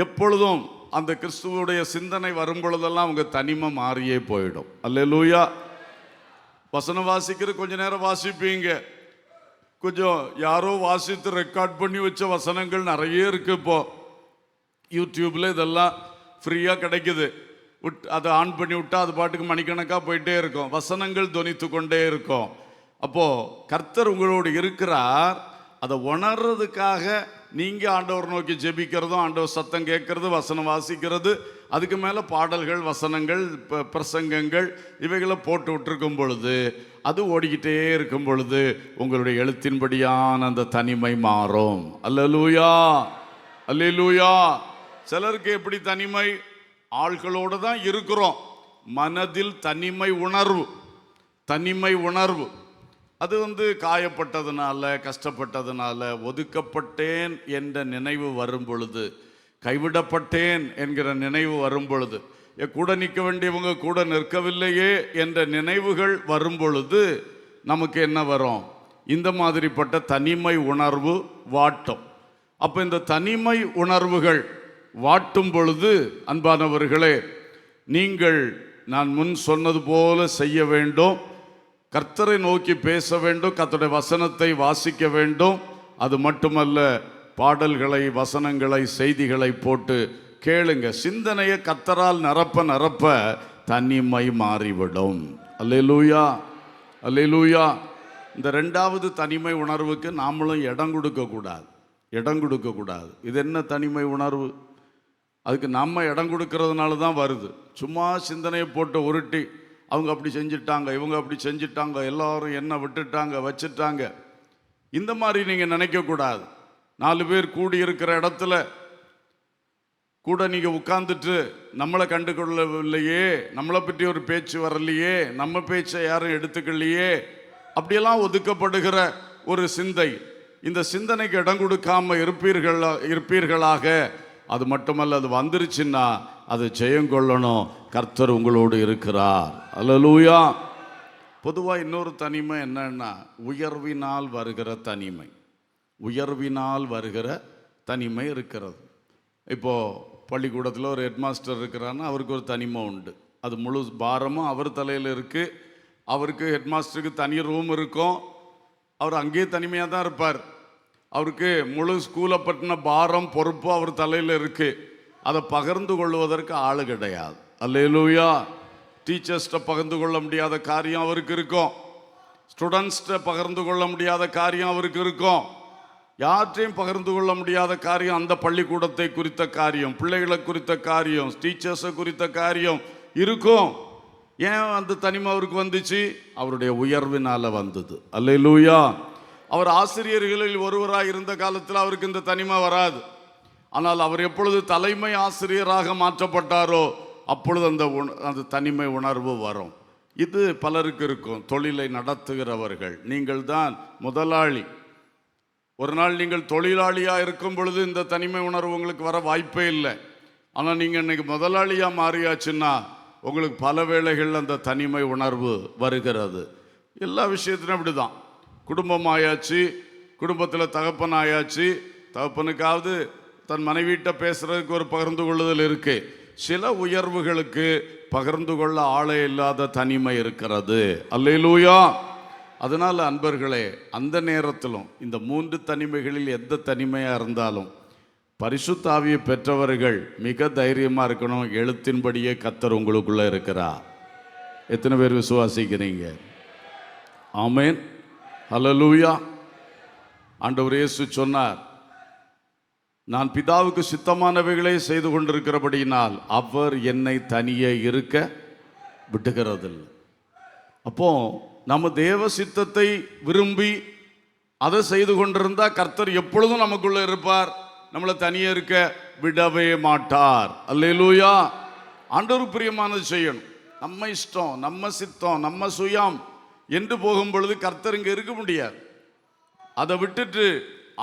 A: எப்பொழுதும் அந்த கிறிஸ்துவுடைய சிந்தனை வரும் பொழுதெல்லாம் அவங்க தனிமை மாறியே போயிடும். அல்லேலூயா. வசனம் வாசிக்கிற கொஞ்ச நேரம் வாசிப்பீங்க, கொஞ்சம் யாரோ வாசித்து ரெக்கார்ட் பண்ணி வச்ச வசனங்கள் நிறைய இருக்கு. இப்போ யூடியூப்ல இதெல்லாம் ஃப்ரீயாக கிடைக்குது. அதை ஆன் பண்ணி விட்டா அது பாட்டுக்கு மணிக்கணக்காக போயிட்டே இருக்கும், வசனங்கள் தொனித்து கொண்டே இருக்கும். அப்போ கர்த்தர் உங்களோடு இருக்கிறார். அதை உணர்றதுக்காக நீங்க ஆண்டவர் நோக்கி ஜெபிக்கிறதும், ஆண்டவர் சத்தம் கேட்கறது, வசனம் வாசிக்கிறது, அதுக்கு மேலே பாடல்கள், வசனங்கள், பிரசங்கங்கள் இவைகளை போட்டு விட்டுருக்கும் பொழுது, அது ஓடிக்கிட்டே இருக்கும் பொழுது உங்களுடைய எழுத்தின்படியான அந்த தனிமை மாறும். அல்லேலூயா, அல்லேலூயா. சிலருக்கு எப்படி தனிமை, ஆட்களோடு தான் இருக்கிறோம், மனதில் தனிமை உணர்வு, தனிமை உணர்வு. அது காயப்பட்டதுனால, கஷ்டப்பட்டதுனால, ஒதுக்கப்பட்டேன் என்ற நினைவு வரும் பொழுது, கைவிடப்பட்டேன் என்கிற நினைவு வரும் பொழுது, கூட நிற்க வேண்டியவங்க கூட நிற்கவில்லையே என்ற நினைவுகள் வரும் பொழுது நமக்கு என்ன வரும்? இந்த மாதிரிப்பட்ட தனிமை உணர்வு வாட்டும். அப்போ இந்த தனிமை உணர்வுகள் வாட்டும் பொழுது அன்பானவர்களே, நீங்கள் நான் முன் சொன்னது போல செய்ய வேண்டும். கர்த்தரை நோக்கி பேச வேண்டும், கர்த்தருடைய வசனத்தை வாசிக்க வேண்டும். அது மட்டுமல்ல, பாடல்களை, வசனங்களை, செய்திகளை போட்டு கேளுங்க. சிந்தனையை கர்த்தரால் நிரப்ப நிரப்ப தனிமை மாறிவிடும். அல்லேலூயா, அல்லேலூயா. இந்த ரெண்டாவது தனிமை உணர்வுக்கு நாமளும் இடம் கொடுக்கக்கூடாது, இடம் கொடுக்கக்கூடாது. இது என்ன தனிமை உணர்வு? அதுக்கு நம்ம இடம் கொடுக்கறதுனால தான் வருது. சும்மா சிந்தனையை போட்டு உருட்டி அவங்க அப்படி செஞ்சிட்டாங்க, இவங்க அப்படி செஞ்சிட்டாங்க, எல்லாரும் என்ன விட்டுட்டாங்க வச்சுட்டாங்க, இந்த மாதிரி நீங்கள் நினைக்கக்கூடாது. 4 பேர் கூடி இருக்கிற இடத்துல கூட நீங்கள் உட்கார்ந்துட்டு நம்மளை கண்டுகொள்ளவில்லையே, நம்மளை பற்றி ஒரு பேச்சு வரலையே, நம்ம பேச்சை யாரும் எடுத்துக்கலையே, அப்படியெல்லாம் ஒதுக்கப்படுகிற ஒரு சிந்தை. இந்த சிந்தனைக்கு இடம் கொடுக்காம இருப்பீர்களாக. அது மட்டுமல்ல, அது வந்துருச்சுன்னா அது ஜெயம் கொள்ளணும். கர்த்தர் உங்களோடு இருக்கிறார். அல்லேலூயா. பொதுவாக இன்னொரு தனிமை என்னன்னா, உயர்வினால் வருகிற தனிமை. உயர்வினால் வருகிற தனிமை இருக்கிறது. இப்போது பள்ளிக்கூடத்தில் ஒரு ஹெட்மாஸ்டர் இருக்கிறான்னா அவருக்கு ஒரு தனிமை உண்டு. அது முழு பாரமும் அவர் தலையில் இருக்குது. அவருக்கு ஹெட்மாஸ்டருக்கு தனி ரூம் இருக்கும். அவர் அங்கேயே தனிமையாக தான் இருப்பார். அவருக்கு முழு ஸ்கூலை பற்றின பாரம் பொறுப்பு அவர் தலையில் இருக்குது. அதை பகிர்ந்து கொள்வதற்கு ஆள் கிடையாது. அல்லேலூயா. டீச்சர்ஸ்கிட்ட பகிர்ந்து கொள்ள முடியாத காரியம் அவருக்கு இருக்கும். ஸ்டூடெண்ட்ஸ்கிட்ட பகிர்ந்து கொள்ள முடியாத காரியம் அவருக்கு இருக்கும். யார்கிட்டையும் பகிர்ந்து கொள்ள முடியாத காரியம் அந்த பள்ளிக்கூடத்தை குறித்த காரியம், பிள்ளைகளை குறித்த காரியம், டீச்சர்ஸை குறித்த காரியம் இருக்கும். ஏன் அந்த தனிமை அவருக்கு வந்துச்சு? அவருடைய உயர்வினால் வந்தது. அல்லேலூயா. அவர் ஆசிரியர்களில் ஒருவராக இருந்த காலத்தில் அவருக்கு இந்த தனிமை வராது. ஆனால் அவர் எப்பொழுது தலைமை ஆசிரியராக மாற்றப்பட்டாரோ அப்பொழுது அந்த தனிமை உணர்வு வரும். இது பலருக்கு இருக்கும். தொழிலை நடத்துகிறவர்கள், நீங்கள் தான் முதலாளி. ஒரு நாள் நீங்கள் தொழிலாளியாக இருக்கும் பொழுது இந்த தனிமை உணர்வு உங்களுக்கு வர வாய்ப்பே இல்லை. ஆனால் நீங்கள் இன்னைக்கு முதலாளியாக மாறியாச்சுன்னா உங்களுக்கு பல வேளைகளில் அந்த தனிமை உணர்வு வருகிறது. எல்லா விஷயத்திலும் அப்படி தான். குடும்பம் ஆயாச்சு, குடும்பத்தில் தகப்பன் ஆயாச்சு, தகப்பனுக்காவது தன் மனைவிட்ட பேசுறதுக்கு ஒரு பகிர்ந்து கொள்ளுதல் இருக்கு. சில உயர்வுகளுக்கு பகிர்ந்து கொள்ள ஆளே இல்லாத தனிமை இருக்கிறது. அல்லேலூயா. அதனால் அன்பர்களே, அந்த நேரத்திலும் இந்த 3 தனிமைகளில் எந்த தனிமையாக இருந்தாலும் பரிசுத்த ஆவியை பெற்றவர்கள் மிக தைரியமாக இருக்கணும். எழுத்தின்படியே கர்த்தர் உங்களுக்குள்ளே இருக்கிறார். எத்தனை பேர் விசுவாசிக்கிறீங்க? ஆமென், ஹல்லேலூயா. ஆண்டவர் இயேசு சொன்னார், நான் பிதாவுக்கு சித்தமானவைகளை செய்து கொண்டிருக்கிறபடியினால் அவர் என்னை தனியே இருக்க விட்டுகிறதில்லை. அப்போ நம்ம தேவ சித்தத்தை விரும்பி அதை செய்து கொண்டிருந்தா கர்த்தர் எப்பொழுதும் நமக்குள்ள இருப்பார், நம்மளை தனியே இருக்க விடவே மாட்டார். அல்லேலூயா. ஆண்டவர் பிரியமானது செய்யணும். நம்ம இஷ்டம், நம்ம சித்தம், நம்ம சுயம் என்று போகும் பொழுது கர்த்தர் இங்கே இருக்க முடியாது. அதை விட்டுட்டு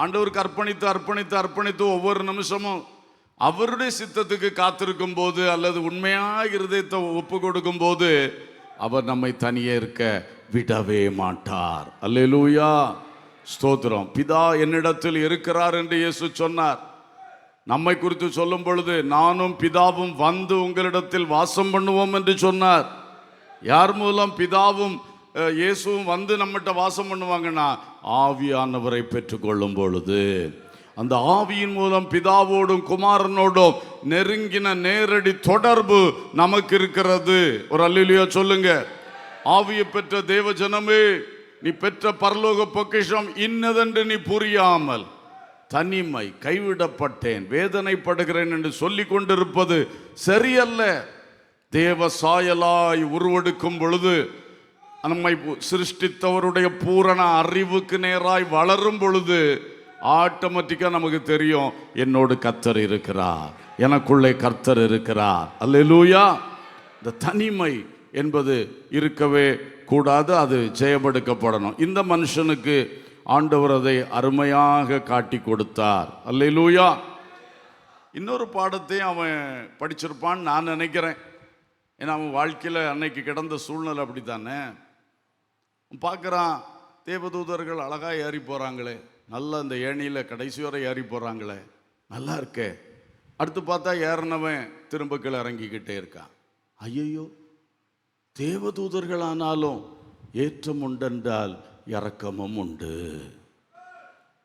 A: ஆண்டவருக்கு அர்ப்பணித்து அர்ப்பணித்து அர்ப்பணித்து ஒவ்வொரு நிமிஷமும் அவருடைய சித்தத்துக்கு காத்திருக்கும் போது அல்லது உண்மையாக இருதயத்தை ஒப்பு கொடுக்கும் போது அவர் நம்மை தனியே இருக்க விடவே மாட்டார். அல்லேலூயா. ஸ்தோத்திரம். பிதா என்னிடத்தில் இருக்கிறார் என்று இயேசு சொன்னார். நம்மை குறித்து சொல்லும் பொழுது நானும் பிதாவும் வந்து உங்களிடத்தில் வாசம் பண்ணுவோம் என்று சொன்னார். யார் மூலம் பிதாவும் இயேசுவும் வந்து நம்மகிட்ட வாசம் பண்ணுவாங்கன்னா ஆவியானவரை பெற்றுக்கொள்ளும் பொழுது. அந்த ஆவியின் மூலம் பிதாவோடும் குமாரனோடும் நெருங்கின நேரடி தொடர்பு நமக்கு இருக்கிறது. ஒரு அல்லேலூயா சொல்லுங்க. ஆவியை பெற்ற தேவ ஜனமே, நீ பெற்ற பரலோக பொக்கிஷம் இன்னதென்று நீ புரியாமல் தனிமை, கைவிடப்பட்டேன், வேதனைப்படுகிறேன் என்று சொல்லி கொண்டிருப்பது சரியல்ல. தேவ சாயலாய் உருவெடுக்கும் பொழுது, நம்மை சிருஷ்டித்தவருடைய பூரண அறிவுக்கு நேராய் வளரும் பொழுது ஆட்டோமேட்டிக்காக நமக்கு தெரியும், என்னோடு கர்த்தர் இருக்கிறார், எனக்குள்ளே கர்த்தர் இருக்கிறார். அல்லேலூயா. இந்த தனிமை என்பது இருக்கவே கூடாது. அது ஜெயமெடுக்கப்படணும். இந்த மனுஷனுக்கு ஆண்டவர் அதை அருமையாக காட்டி கொடுத்தார். அல்லேலூயா. இன்னொரு பாடத்தையும் அவன் படிச்சிருப்பான்னு நான் நினைக்கிறேன். ஏன்னா அவன் வாழ்க்கையில் அன்னைக்கு கிடந்த சூழ்நிலை அப்படி தானே. பார்க்குறான், தேவதூதர்கள் அழகாக ஏறி போகிறாங்களே, நல்லா இந்த ஏணியில் கடைசி வரை ஏறி போகிறாங்களே, நல்லா இருக்கே. அடுத்து பார்த்தா ஏறினவன் திரும்ப கீழே இறங்கிக்கிட்டே இருக்கான். ஐயோ, தேவதூதர்களானாலும் ஏற்றம் உண்டென்றால் இரக்கமும் உண்டு.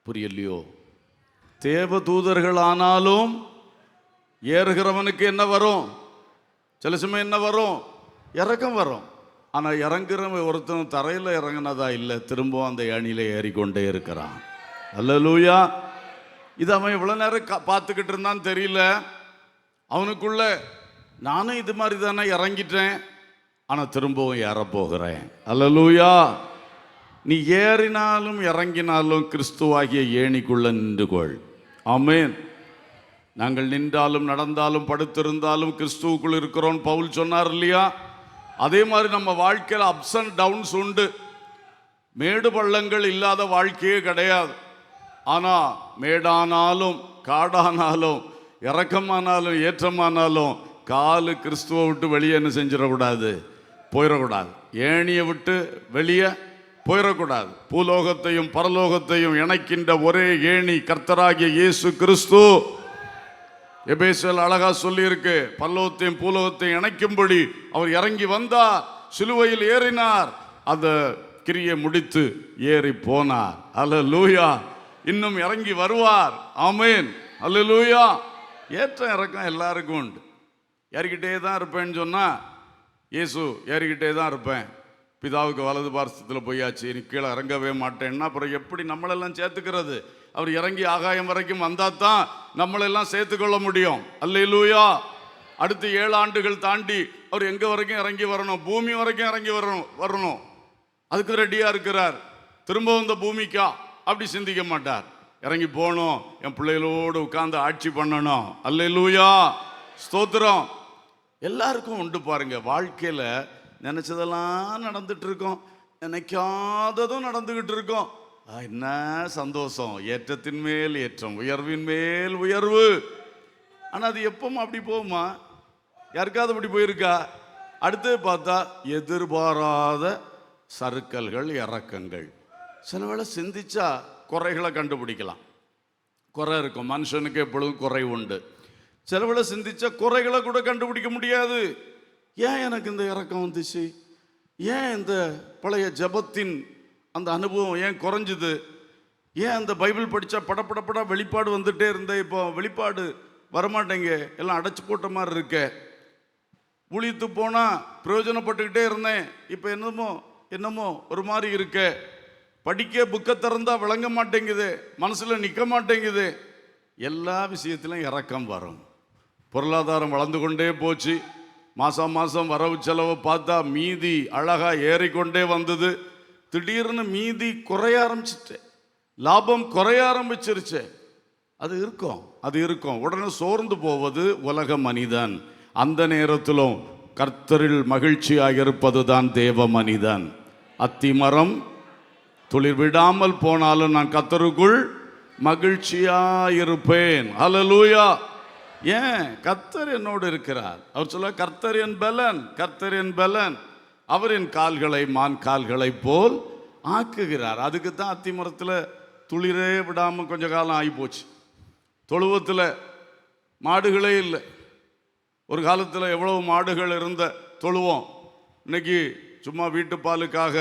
A: புரியலையோ? தேவதூதர்களானாலும் ஏறுகிறவனுக்கு என்ன வரும்? சில சமயம் என்ன வரும்? இறக்கம் வரும். ஆனால் இறங்குறவன் ஒருத்தன் தரையில் இறங்கினதா இல்லை, திரும்பவும் அந்த ஏணியில் ஏறிக்கொண்டே இருக்கிறான். அல்லேலூயா. இது அவன் இவ்வளோ நேரம் பார்த்துக்கிட்டு இருந்தான்னு தெரியல. அவனுக்குள்ள நானும் இது மாதிரி தானே இறங்கிட்டேன், ஆனால் திரும்பவும் ஏறப்போகிறேன். அல்லேலூயா. நீ ஏறினாலும் இறங்கினாலும் கிறிஸ்துவாகிய ஏணிக்குள்ள நின்றுகொள். ஆமென். நாங்கள் நின்றாலும் நடந்தாலும் படுத்திருந்தாலும் கிறிஸ்துவுக்குள் இருக்கிறோம் பவுல் சொன்னார் இல்லையா? அதே மாதிரி நம்ம வாழ்க்கையில் அப்ஸ் அண்ட் டவுன்ஸ் உண்டு. மேடு பள்ளங்கள் இல்லாத வாழ்க்கையே கிடையாது. ஆனால் மேடானாலும் காடானாலும் இறக்கமானாலும் ஏற்றமானாலும் காலு கிறிஸ்துவை விட்டு வெளியே என்ன செஞ்சிடக்கூடாது? போயிடக்கூடாது. ஏணியை விட்டு வெளியே போயிடக்கூடாது. பூலோகத்தையும் பரலோகத்தையும் இணைக்கின்ற ஒரே ஏணி கர்த்தராகிய இயேசு கிறிஸ்து. எபேசியர் அழகா சொல்லி இருக்கு, பரலோகத்தையும் பூலோகத்தையும் இணைக்கும்படி அவர் இறங்கி வந்தார், சிலுவையில் ஏறினார், அந்த கிரியை முடித்து ஏறி போனார். அல்லேலூயா. இன்னும் இறங்கி வருவார். ஆமென். அல்லேலூயா. ஏற்றம் இறக்கம் எல்லாருக்கும் உண்டு. ஏறிக்கிட்டே தான் இருப்பேன்னு சொன்னா, இயேசு ஏறிக்கிட்டே தான் இருப்பேன், பிதாவுக்கு வலது பார்சத்தில் போயாச்சு, இனி கீழே இறங்கவே மாட்டேன்னா அப்புறம் எப்படி நம்மளெல்லாம் சேர்த்துக்கிறது? அவர் இறங்கி ஆகாயம் வரைக்கும் வந்தால் தான் நம்மளெல்லாம் சேர்த்துக்கொள்ள முடியும். அல்லேலூயா. அடுத்து 7 ஆண்டுகள் தாண்டி அவர் எங்கே வரைக்கும் இறங்கி வரணும்? பூமி வரைக்கும் இறங்கி வரணும். அதுக்கு ரெடியாக இருக்கிறார். திரும்ப இந்த பூமிக்கா அப்படி சிந்திக்க மாட்டார். இறங்கி போகணும், என் பிள்ளைகளோடு உட்கார்ந்து ஆட்சி பண்ணணும். அல்லேலூயா. ஸ்தோத்திரம். எல்லாருக்கும் உண்டு பாருங்க. வாழ்க்கையில் நினைச்சதெல்லாம் நடந்துட்டு இருக்கோம், நினைக்காததும் நடந்துகிட்டு இருக்கோம். என்ன சந்தோஷம்! ஏற்றத்தின் மேல் ஏற்றம், உயர்வின் மேல் உயர்வு. ஆனால் அது எப்பவும் அப்படி போகுமா? யாருக்காவது அப்படி போயிருக்கா? அடுத்து பார்த்தா எதிர்பாராத சறுக்கல்கள், இறக்கங்கள். சில வேளை சிந்திச்சா குறைகளை கண்டுபிடிக்கலாம். குறை இருக்கும், மனுஷனுக்கு எப்பொழுதும் குறை உண்டு. சில வேளை சிந்திச்சா குறைகளை கூட கண்டுபிடிக்க முடியாது. ஏன் எனக்கு இந்த இறக்கம் வந்துச்சு? ஏன் இந்த பழைய ஜபத்தின் அந்த அனுபவம் ஏன் குறைஞ்சுது? ஏன் அந்த பைபிள் படித்தா படப்படப்பட வெளிப்பாடு வந்துட்டே இருந்தேன், இப்போ வெளிப்பாடு வரமாட்டேங்க, எல்லாம் அடைச்சி போட்ட மாதிரி இருக்க. ஊழியத்து போனால் பிரயோஜனப்பட்டுக்கிட்டே இருந்தேன், இப்போ என்னமோ ஒரு மாதிரி இருக்க. படிக்க புக்கை திறந்தா விளங்க மாட்டேங்குது, மனசில் நிற்க மாட்டேங்குது. எல்லா விஷயத்திலும் இறக்கம் வரும். பொருளாதாரம் வளர்ந்து கொண்டே போச்சு. மாதம் மாதம் வரவு செலவை பார்த்தா மீதி அழகாக ஏறிக்கொண்டே வந்தது. திடீர்னு மீதி குறைய ஆரம்பிச்சிட்டு, லாபம் குறைய ஆரம்பிச்சிருச்சு. அது இருக்கும். உடனே சோர்ந்து போவது உலக மனிதன். அந்த நேரத்திலும் கர்த்தரில் மகிழ்ச்சியாக இருப்பது தான் தேவ மனிதன். அத்திமரம் துளிர் விடாமல் போனாலும் நான் கர்த்தருக்குள் மகிழ்ச்சியாயிருப்பேன். ஹல்லேலூயா. ஏன்? கர்த்தர் என்னோடு இருக்கிறார். அவர் சொல்ல, கர்த்தர் என் பலன், அவர் என் கால்களை மான் கால்களை போல் ஆக்குகிறார். அதுக்கு தான் அத்திமரத்தில் துளிரே விடாமல் கொஞ்ச காலம் ஆகி போச்சு. தொழுவத்தில் மாடுகளே இல்லை. ஒரு காலத்தில் எவ்வளவு மாடுகள் இருந்த தொழுவோம், இன்னைக்கு சும்மா வீட்டு பாலுக்காக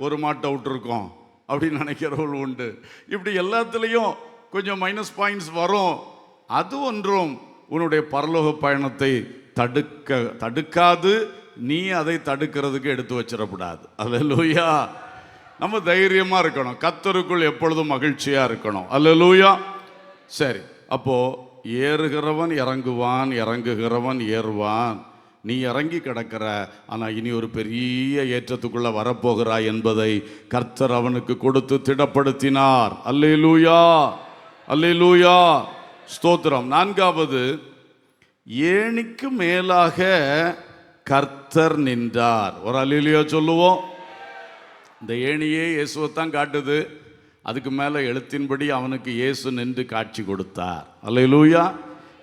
A: ஒரு மாட்டை விட்டுருக்கோம் அப்படின்னு நினைக்கிறவர்கள் உண்டு. இப்படி எல்லாத்துலேயும் கொஞ்சம் மைனஸ் பாயிண்ட்ஸ் வரும். அது ஒன்றும் உன்னுடைய பரலோக பயணத்தை தடுக்காது. நீ அதை தடுக்கிறதுக்கு எடுத்து வச்சிடக்கூடாது. அல்லேலூயா. நம்ம தைரியமாக இருக்கணும், கர்த்தருக்குள் எப்பொழுதும் மகிழ்ச்சியாக இருக்கணும். அல்லேலூயா. சரி, அப்போது ஏறுகிறவன் இறங்குவான், இறங்குகிறவன் ஏறுவான். நீ இறங்கி கிடக்கிற, ஆனால் இனி ஒரு பெரிய ஏற்றத்துக்குள்ளே வரப்போகிறாய் என்பதை கர்த்தர் அவனுக்கு கொடுத்து திடப்படுத்தினார். அல்லேலூயா. அல்லேலூயா. ஸ்தோத்திரம். 4வது, ஏணிக்கு மேலாக கர்த்தர் நின்றார். ஒரு அல்லேலூயா சொல்லுவோம். இந்த ஏணியே இயேசுவைத்தான் காட்டுது. அதுக்கு மேலே எழுத்தின்படி அவனுக்கு இயேசு நின்று காட்சி கொடுத்தார். அல்லேலூயா.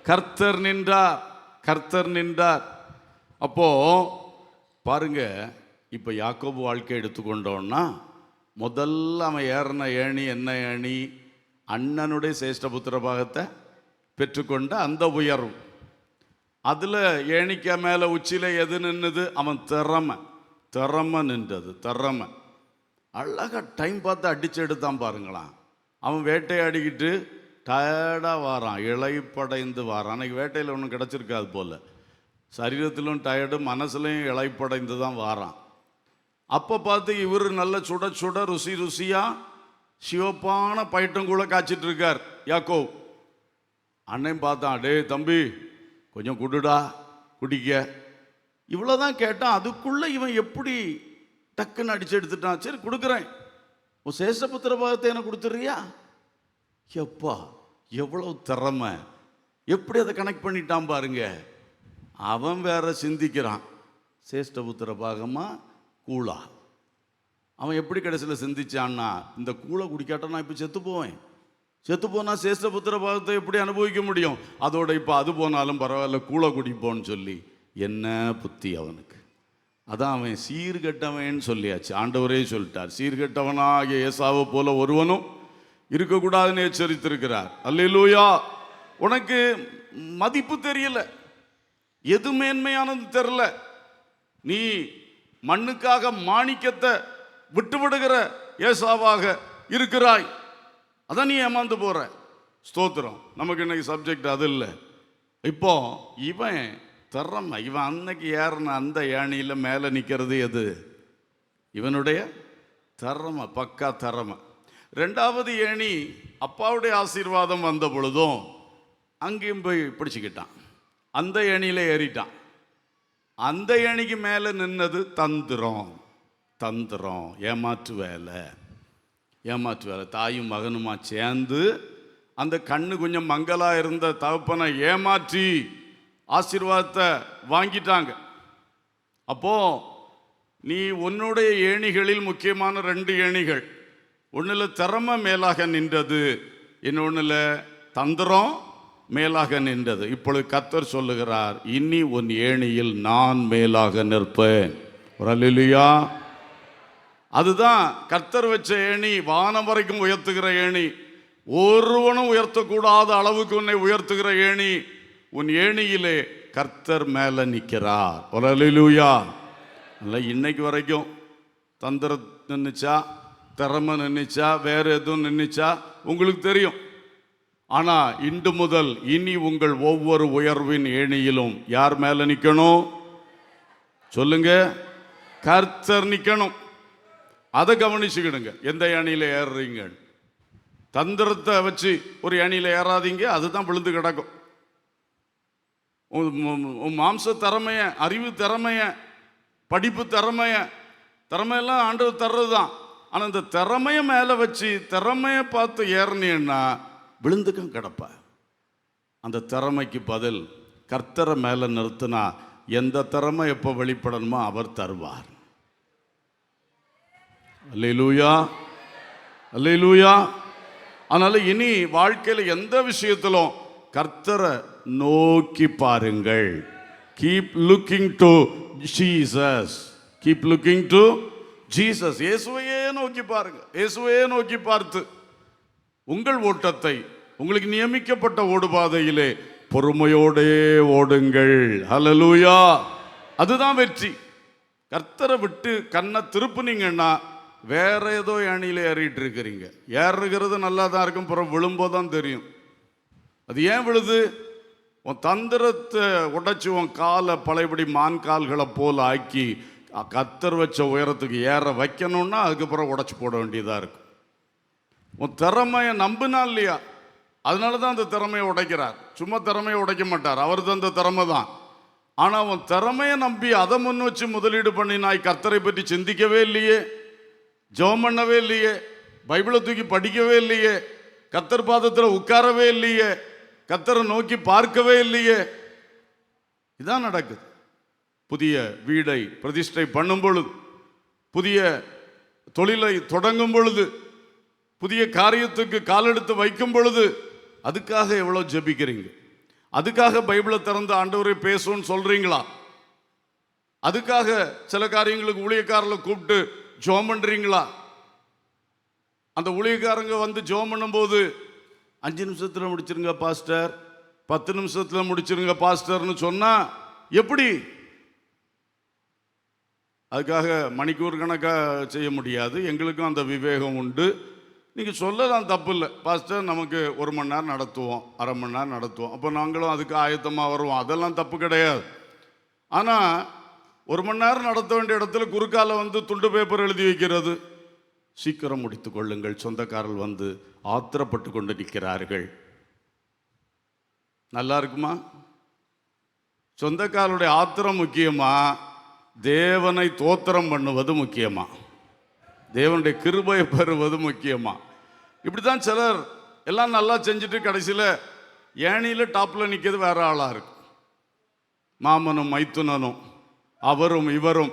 A: கர்த்தர் நின்றார். அப்போ பாருங்க, இப்போ யாக்கோபு வாழ்க்கை எடுத்துக்கொண்டோன்னா, முதல்ல அவன் ஏறின ஏணி என்ன ஏணி? அண்ணனுடைய சேஷ்டபுத்திர பாகத்தை பெற்றுக்கொண்ட அந்த உயர்வு. அதில் ஏணிக்க மேலே உச்சியில் எது நின்றுது? அவன் திறமை நின்றது. அழகாக டைம் பார்த்து அடிச்சு எடுத்தான் பாருங்களாம். அவன் வேட்டையாடிக்கிட்டு டயர்டாக வாரான், இளைப்படைந்து வாரான். அன்னைக்கு வேட்டையில் ஒன்றும் கிடச்சிருக்காது போல், சரீரத்திலும் டயர்டு, மனசுலையும் இளைப்படைந்து தான் வாரான். அப்போ பார்த்து இவர் நல்ல சுட சுட ருசியாக சிவப்பான பயிட்டங்கூட காய்ச்சிட்டு இருக்கார் யாக்கோவ். அண்ணன் பார்த்தான், டே தம்பி கொஞ்சம் குடுடா குடிக்க, இவ்வளோதான் கேட்டான். அதுக்குள்ளே இவன் எப்படி டக்குன்னு அடிச்சு எடுத்துட்டான். சரி கொடுக்குறேன், உன் சேஷபுத்திர பாகத்தை எனக்கு கொடுத்துட்றியா? எப்பா எவ்வளோ திறமை, எப்படி அதை கனெக்ட் பண்ணிட்டான் பாருங்க. அவன் வேற சிந்திக்கிறான், சேஷ்டபுத்திர பாகமா கூழா? அவன் எப்படி கடைசியில் சிந்திச்சான்னா, இந்த கூழை குடிக்காட்ட நான் இப்போ செத்து போவேன், செத்து போனால் சேஷ்டபுத்திர பாகத்தை எப்படி அனுபவிக்க முடியும்? அதோட இப்போ அது போனாலும் பரவாயில்ல, கூழை குடிப்போன்னு சொல்லி என்ன புத்தி அவனுக்கு. அதான் அவன் சீர்கெட்டவன் சொல்லியாச்சு. ஆண்டவரே சொல்லிட்டார், சீர்கெட்டவனாகிய ஏசாவை போல ஒருவனும் இருக்கக்கூடாதுன்னு எச்சரித்திருக்கிறார். அல்லேலூயா. உனக்கு மதிப்பு தெரியல, எது மேன்மையானது தெரியல, நீ மண்ணுக்காக மாணிக்கத்தை விட்டு விடுகிற ஏசாவாக இருக்கிறாய், அதான் நீ ஏமாந்து போற. ஸ்தோத்திரம். நமக்கு இன்னைக்கு சப்ஜெக்ட் அது இல்லை. இப்போ இவன் திறமை, இவன் அன்னைக்கு ஏறின அந்த ஏணியில் மேலே நிற்கிறது எது? இவனுடைய திறமை, பக்கா திறமை. ரெண்டாவது ஏணி அப்பாவுடைய ஆசீர்வாதம் வந்த பொழுதும் அங்கேயும் போய் பிடிச்சிக்கிட்டான், அந்த ஏணியில் ஏறிட்டான். அந்த ஏணிக்கு மேலே நின்னது தந்திரம், தந்திரம், ஏமாற்று வேலை, ஏமாற்று வேலை. தாயும் மகனுமா சேர்ந்து அந்த கண்ணு கொஞ்சம் மங்கலாக இருந்த தகப்பனை ஏமாற்றி ஆசீர்வாதத்தை வாங்கிட்டாங்க. அப்போ நீ உன்னுடைய ஏணிகளில் முக்கியமான 2 ஏணிகள், ஒன்றில் திறமை மேலாக நின்றது, இன்னொன்றில் தந்திரம் மேலாக நின்றது. இப்பொழுது கர்த்தர் சொல்லுகிறார், இனி உன் ஏணியில் நான் மேலாக நிற்பேன். அல்லேலூயா. அதுதான் கர்த்தர் வச்ச ஏணி, வானம் வரைக்கும் உயர்த்துகிற ஏணி, ஒருவனும் உயர்த்தக்கூடாத அளவுக்கு உன்னை உயர்த்துகிற ஏணி. உன் ஏணியிலே கர்த்தர் மேலே நிற்கிறார். அல்லேலூயா. இல்லை, இன்னைக்கு வரைக்கும் தந்திரம் நின்றுச்சா, திறமை நின்றுச்சா, வேற எதுவும் நின்றுச்சா உங்களுக்கு தெரியும். ஆனால் இன்று முதல் இனி உங்கள் ஒவ்வொரு உயர்வின் ஏணியிலும் யார் மேலே நிற்கணும் சொல்லுங்க? கர்த்தர் நிற்கணும். அதை கவனிச்சுக்கிடுங்க. எந்த ஏணியில் ஏறுறீங்க? தந்திரத்தை வச்சு ஒரு ஏணியில் ஏறாதீங்க, அதுதான் விழுந்து கிடக்கும். உன் மாம்ச திறமைய, அறிவு திறமைய, படிப்பு திறமையெல்லாம் ஆண்டவர் தர்றது தான். ஆனால் இந்த திறமைய மேலே வச்சு திறமையை பார்த்து ஏறினீன்னா விழுந்துக்கும் கிடப்ப. அந்த திறமைக்கு பதில் கர்த்தரை மேலே நிறுத்தினா எந்த திறமை எப்போ வெளிப்படணுமோ அவர் தருவார். அல்லேலூயா, அல்லேலூயா. அதனால இனி வாழ்க்கையில் எந்த விஷயத்திலும் கர்த்தரை நோக்கி பாருங்கள். Keep looking to Jesus, keep looking to Jesus. இயேசுவையே நோக்கி பாருங்க. இயேசுவையே நோக்கி பார்த்து உங்கள் ஓட்டத்தை, உங்களுக்கு நியமிக்கப்பட்ட ஓடுபாதையிலே பொறுமையோடே ஓடுங்கள். ஹல்லேலூயா. அதுதான் வெற்றி. கர்த்தரை விட்டு கண்ணை திருப்புனீங்கன்னா வேற ஏதோ ஏணியில் ஏறிட்டு இருக்கிறீங்க. ஏறுகிறது நல்லா தான் இருக்கும், பிறகு விழும்போதான் தெரியும் அது ஏன் விழுது. உன் தந்திரத்தை உடைச்சி உன் காலை பழையபடி மான் கால்களை போல் ஆக்கி கர்த்தர் வச்ச உயரத்துக்கு ஏற வைக்கணும்னா அதுக்கப்புறம் உடைச்சி போட வேண்டியதாக இருக்கும். உன் திறமையை நம்பினா இல்லையா, அதனால தான் அந்த திறமையை உடைக்கிறார். சும்மா திறமையை உடைக்க மாட்டார், அவர் தான் அந்த திறமை தான். ஆனால் உன் திறமையை நம்பி அதை முன் வச்சு முதலீடு பண்ணினாய், கர்த்தரை பற்றி சிந்திக்கவே இல்லையே, ஜெபம் பண்ணவே இல்லையே, பைபிளை தூக்கி படிக்கவே இல்லையே, கர்த்தர் பாதத்தில் உட்காரவே இல்லையே, கர்த்தரை நோக்கி பார்க்கவே இல்லையே, இதான் நடக்குது. புதிய வீடை பிரதிஷ்டை பண்ணும் பொழுது, புதிய தொழிலை தொடங்கும் பொழுது, புதிய காரியத்துக்கு காலெடுத்து வைக்கும் பொழுது அதுக்காக எவ்வளோ ஜெபிக்கிறீங்க? அதுக்காக பைபிளை திறந்து ஆண்டவரை பேசுன்னு சொல்றீங்களா? அதுக்காக சில காரியங்களுக்கு ஊழியக்காரர்களை கூப்பிட்டு ஜெபம் பண்றீங்களா? அந்த ஊழியக்காரங்க வந்து ஜெபம் பண்ணும்போது 5 நிமிஷத்தில் முடிச்சிருங்க பாஸ்டர், 10 நிமிஷத்தில் முடிச்சிருங்க பாஸ்டர்னு சொன்னா எப்படி? அதுக்காக மணிக்கூர் கணக்காக செய்ய முடியாது. எங்களுக்கும் அந்த விவேகம் உண்டு. நீங்கள் சொல்லலாம், தப்பு இல்லை. பாஸ்டர் நமக்கு 1 மணி நேரம் நடத்துவோம், அரை மணி நேரம் நடத்துவோம், அப்போ நாங்களும் அதுக்கு ஆயத்தமாக வருவோம், அதெல்லாம் தப்பு கிடையாது. ஆனால் 1 மணி நேரம் நடத்த வேண்டிய இடத்துல குறுக்கால வந்து துண்டு பேப்பர் எழுதி வைக்கிறது, சீக்கிரம் முடித்து கொள்ளுங்கள், சொந்தக்காரர்கள் வந்து ஆத்திரப்பட்டு கொண்டு நிற்கிறார்கள். நல்லா இருக்குமா? சொந்தக்காரருடைய ஆத்திரம் முக்கியமா, தேவனை தோத்திரம் பண்ணுவது முக்கியமா, தேவனுடைய கிருபையை பெறுவது முக்கியமா? இப்படி தான் சிலர் எல்லாம் நல்லா செஞ்சுட்டு கடைசியில் ஏணியில் டாப்பில் நிற்கிறது வேற ஆளாக இருக்கு. மாமனும் மைத்துனனும் அவரும் இவரும்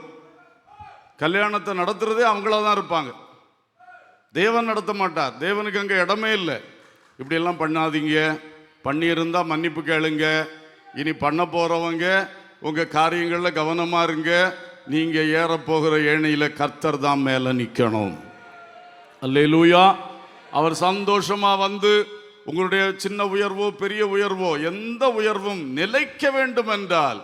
A: கல்யாணத்தை நடத்துறதே அவங்களா தான் இருப்பாங்க. தேவன் நடத்த மாட்டார், தேவனுக்கு அங்கே இடமே இல்லை. இப்படியெல்லாம் பண்ணாதீங்க, பண்ணியிருந்தால் மன்னிப்பு கேளுங்க, இனி பண்ண போகிறவங்க உங்கள் காரியங்களில் கவனமாக இருங்க. நீங்கள் ஏறப்போகிற ஏணியில் கர்த்தர் தான் மேலே நிற்கணும். அல்லேலூயா. அவர் சந்தோஷமாக வந்து உங்களுடைய சின்ன உயர்வோ பெரிய உயர்வோ எந்த உயர்வும் நிலைக்க வேண்டும் என்றால்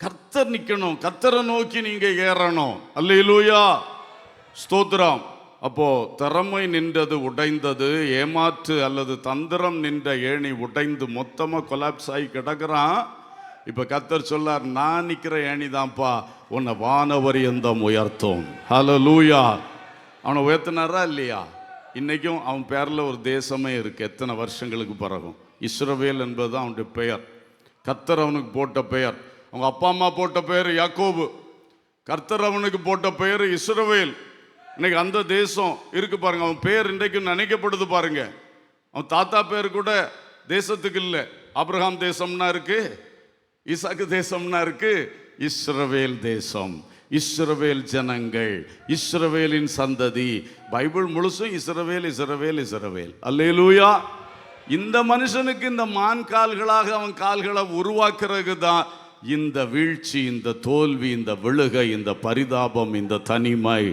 A: கர்த்தர் நிற்கணும், கர்த்தரை நோக்கி நீங்கள் ஏறணும். அல்லேலூயா, ஸ்தோத்திரம். அப்போ திறமை நின்றது உடைந்தது, ஏமாற்று அல்லது தந்திரம் நின்ற ஏணி உடைந்து மொத்தமாக கொலாப்ஸ் ஆகி கிடக்கிறான். இப்போ கர்த்தர் சொல்லார், நான் நிற்கிற ஏணி தான்ப்பா உன்னை வானவரியந்தம் உயர்த்தும். ஹல்லேலூயா. அவனை உயர்த்தினாரா இல்லையா? இன்னைக்கும் அவன் பேரில் ஒரு தேசமே இருக்கு. எத்தனை வருஷங்களுக்கு பிறகும் இஸ்ரவேல் என்பது அவனுடைய பெயர். கர்த்தர் அவனுக்கு போட்ட பெயர். அவங்க அப்பா அம்மா போட்ட பெயர் யாக்கோபு, கர்த்தர் அவனுக்கு போட்ட பெயர் இஸ்ரவேல். இன்னைக்கு அந்த தேசம் இருக்கு பாருங்க, அவன் பேர் இன்றைக்கும் நினைக்கப்படுது பாருங்க. அவன் தாத்தா பேர் கூட தேசத்துக்கு இல்லை. ஆபிரகாம் தேசம்னா இருக்கு, ஈசாக்கு தேசம்னா இருக்கு, இஸ்ரவேல் தேசம், இஸ்ரவேல் ஜனங்கள், இஸ்ரவேலின் சந்ததி. பைபிள் முழுசும் இஸ்ரவேல் இஸ்ரவேல் இஸ்ரவேல். அல்லேலூயா. இந்த மனுஷனுக்கு இந்த மான் கால்களாக அவன் கால்களை உருவாக்குறது தான் இந்த வீழ்ச்சி, இந்த தோல்வி, இந்த விழுகை, இந்த பரிதாபம், இந்த தனிமை.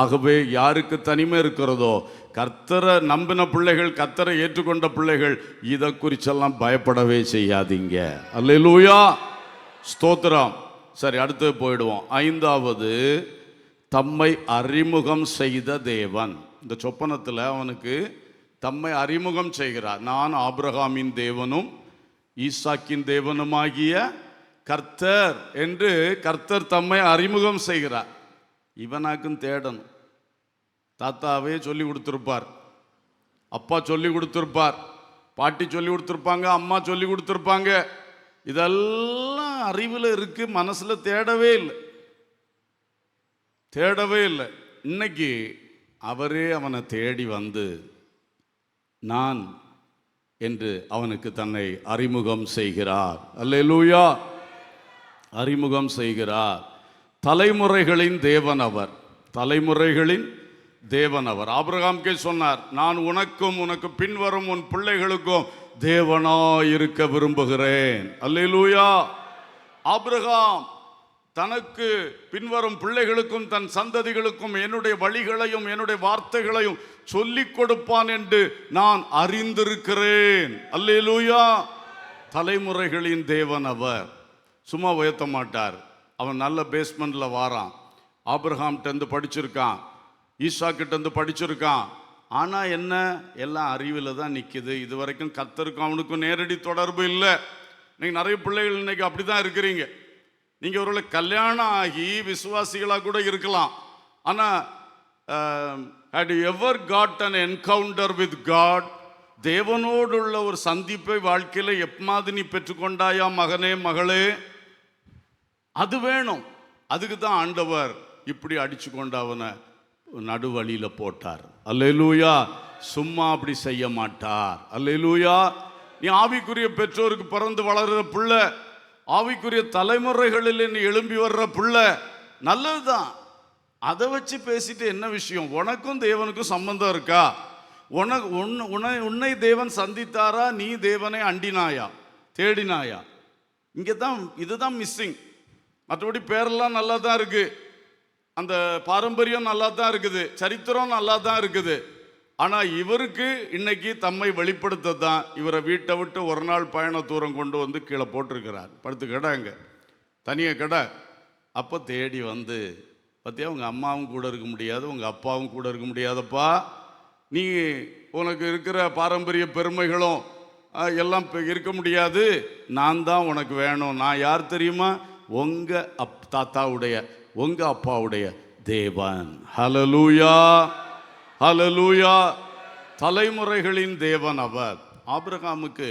A: ஆகவே யாருக்கு தனிமை இருக்கிறதோ, கர்த்தரை நம்பின பிள்ளைகள், கர்த்தரை ஏற்றுக்கொண்ட பிள்ளைகள் இதை குறிச்செல்லாம் பயப்படவே செய்யாதீங்க. அல்லேலூயா, ஸ்தோத்திரம். சரி, அடுத்து போயிடுவோம். 5வது, தம்மை அறிமுகம் செய்த தேவன். இந்த சொப்பனத்தில் அவனுக்கு தம்மை அறிமுகம் செய்கிறார். நான் ஆபிரகாமின் தேவனும் ஈசாக்கின் தேவனுமாகிய கர்த்தர் என்று கர்த்தர் தம்மை அறிமுகம் செய்கிறார். இவனாக்கும் தேடணும். தாத்தாவே சொல்லி கொடுத்துருப்பார், அப்பா சொல்லி கொடுத்துருப்பார், பாட்டி சொல்லி கொடுத்துருப்பாங்க, அம்மா சொல்லி கொடுத்துருப்பாங்க. இதெல்லாம் அறிவில் இருக்கு, மனசில் தேடவே இல்லை, தேடவே இல்லை. இன்னைக்கு அவரே அவனை தேடி வந்து நான் என்று அவனுக்கு தன்னை அறிமுகம் செய்கிறார். அல்லேலூயா, அறிமுகம் செய்கிறார். தலைமுறைகளின் தேவன் அவர், தலைமுறைகளின் தேவன் அவர். ஆபிரகாம்கே சொன்னார், நான் உனக்கும் உனக்கு பின்வரும் உன் பிள்ளைகளுக்கும் தேவனாயிருக்க விரும்புகிறேன். அல்லேலூயா. ஆபிரகாம் தனக்கு பின்வரும் பிள்ளைகளுக்கும் தன் சந்ததிகளுக்கும் என்னுடைய வழிகளையும் என்னுடைய வார்த்தைகளையும் சொல்லிக் கொடுப்பான் என்று நான் அறிந்திருக்கிறேன். அல்லேலூயா. தலைமுறைகளின் தேவன் அவர். சும்மா உயர்த்த மாட்டார். அவன் நல்ல பேஸ்மெண்ட்டில் வாரான். ஆபிரகாம்கிட்டேருந்து படிச்சிருக்கான், ஈசாக்கிட்டேருந்து படிச்சிருக்கான். ஆனால் என்ன, எல்லாம் அறிவில் தான் நிற்கிது. இது வரைக்கும் கர்த்தருக்கும் அவனுக்கும் நேரடி தொடர்பு இல்லை. நீங்கள் நிறைய பிள்ளைகள் இன்னைக்கு அப்படி தான் இருக்கிறீங்க. நீங்கள் ஒருவேளை கல்யாணம் ஆகி விசுவாசிகளாக கூட இருக்கலாம். ஆனால் had you ever got an encounter with God? தேவனோடு உள்ள ஒரு சந்திப்பை வாழ்க்கையில் எப்பமாவது நீ பெற்றுக்கொண்டாயா மகனே மகளே? அது வேணும். அதுக்கு தான் ஆண்டவர் இப்படி அடிச்சு கொண்டு அவனை நடுவழியில் போட்டார். அல்லேலூயா. சும்மா அப்படி செய்ய மாட்டார். அல்லேலூயா. நீ ஆவிக்குரிய பெற்றோருக்கு பிறந்து வளர்கிற பிள்ளை, ஆவிக்குரிய தலைமுறைகளில் நீ எழும்பி வர்ற பிள்ளை, நல்லதுதான். அதை வச்சு பேசிட்டு என்ன விஷயம்? உனக்கும் தேவனுக்கும் சம்பந்தம் இருக்கா? உன்னை தேவன் சந்தித்தாரா? நீ தேவனை அண்டினாயா, தேடினாயா? இங்கே தான் இதுதான் மிஸ்ஸிங். மற்றபடி பேரெல்லாம் நல்லா தான் இருக்கு, அந்த பாரம்பரியம் நல்லா தான் இருக்குது, சரித்திரம் நல்லா தான் இருக்குது. ஆனால் இவருக்கு இன்னைக்கு தம்மை வெளிப்படுத்த தான் இவரை வீட்டை விட்டு ஒரு நாள் பயண தூரம் கொண்டு வந்து கீழே போட்டிருக்கிறார். படுத்து கடை, அங்கே தனியாக கடை. அப்போ தேடி வந்து, பார்த்தியா, உங்கள் அம்மாவும் கூட இருக்க முடியாது, உங்கள் அப்பாவும் கூட இருக்க முடியாதப்பா, நீ உனக்கு இருக்கிற பாரம்பரிய பெருமைகளும் எல்லாம் இருக்க முடியாது. நான் தான் உனக்கு வேணும். நான் யார் தெரியுமா? உங்க தாத்தாவுடைய உங்க அப்பாவுடைய தேவன். ஹல்லேலூயா, ஹல்லேலூயா. தலைமுறைகளின் தேவன் அவர். ஆபிரகாமுக்கு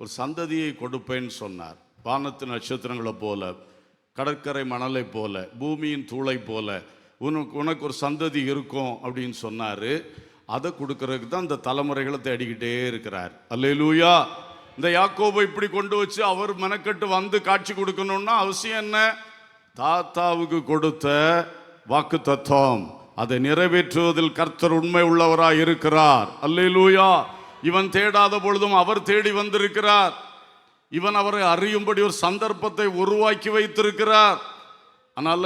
A: ஒரு சந்ததியை கொடுப்பேன்னு சொன்னார். வானத்து நட்சத்திரங்களை போல, கடற்கரை மணலை போல, பூமியின் தூளை போல உனக்கு ஒரு சந்ததி இருக்கும் அப்படின்னு சொன்னார். அதை கொடுக்கறதுக்கு தான் இந்த தலைமுறைகளை தேடிக்கிட்டே இருக்கிறார். அல்லேலூயா. இந்த யாக்கோபை இப்படி கொண்டு வச்சு அவர் மெனக்கட்டு வந்து காட்சி கொடுக்கணும்னா அவசியம் என்ன? தாத்தாவுக்கு கொடுத்த வாக்கு தத்துவம் அதை நிறைவேற்றுவதில் கர்த்தர் உண்மை உள்ளவராய் இருக்கிறார். அல்லேலூயா. இவன் தேடாத பொழுதும் அவர் தேடி வந்திருக்கிறார். இவன் அவரை அறியும்படி ஒரு சந்தர்ப்பத்தை உருவாக்கி வைத்திருக்கிறார். அதனால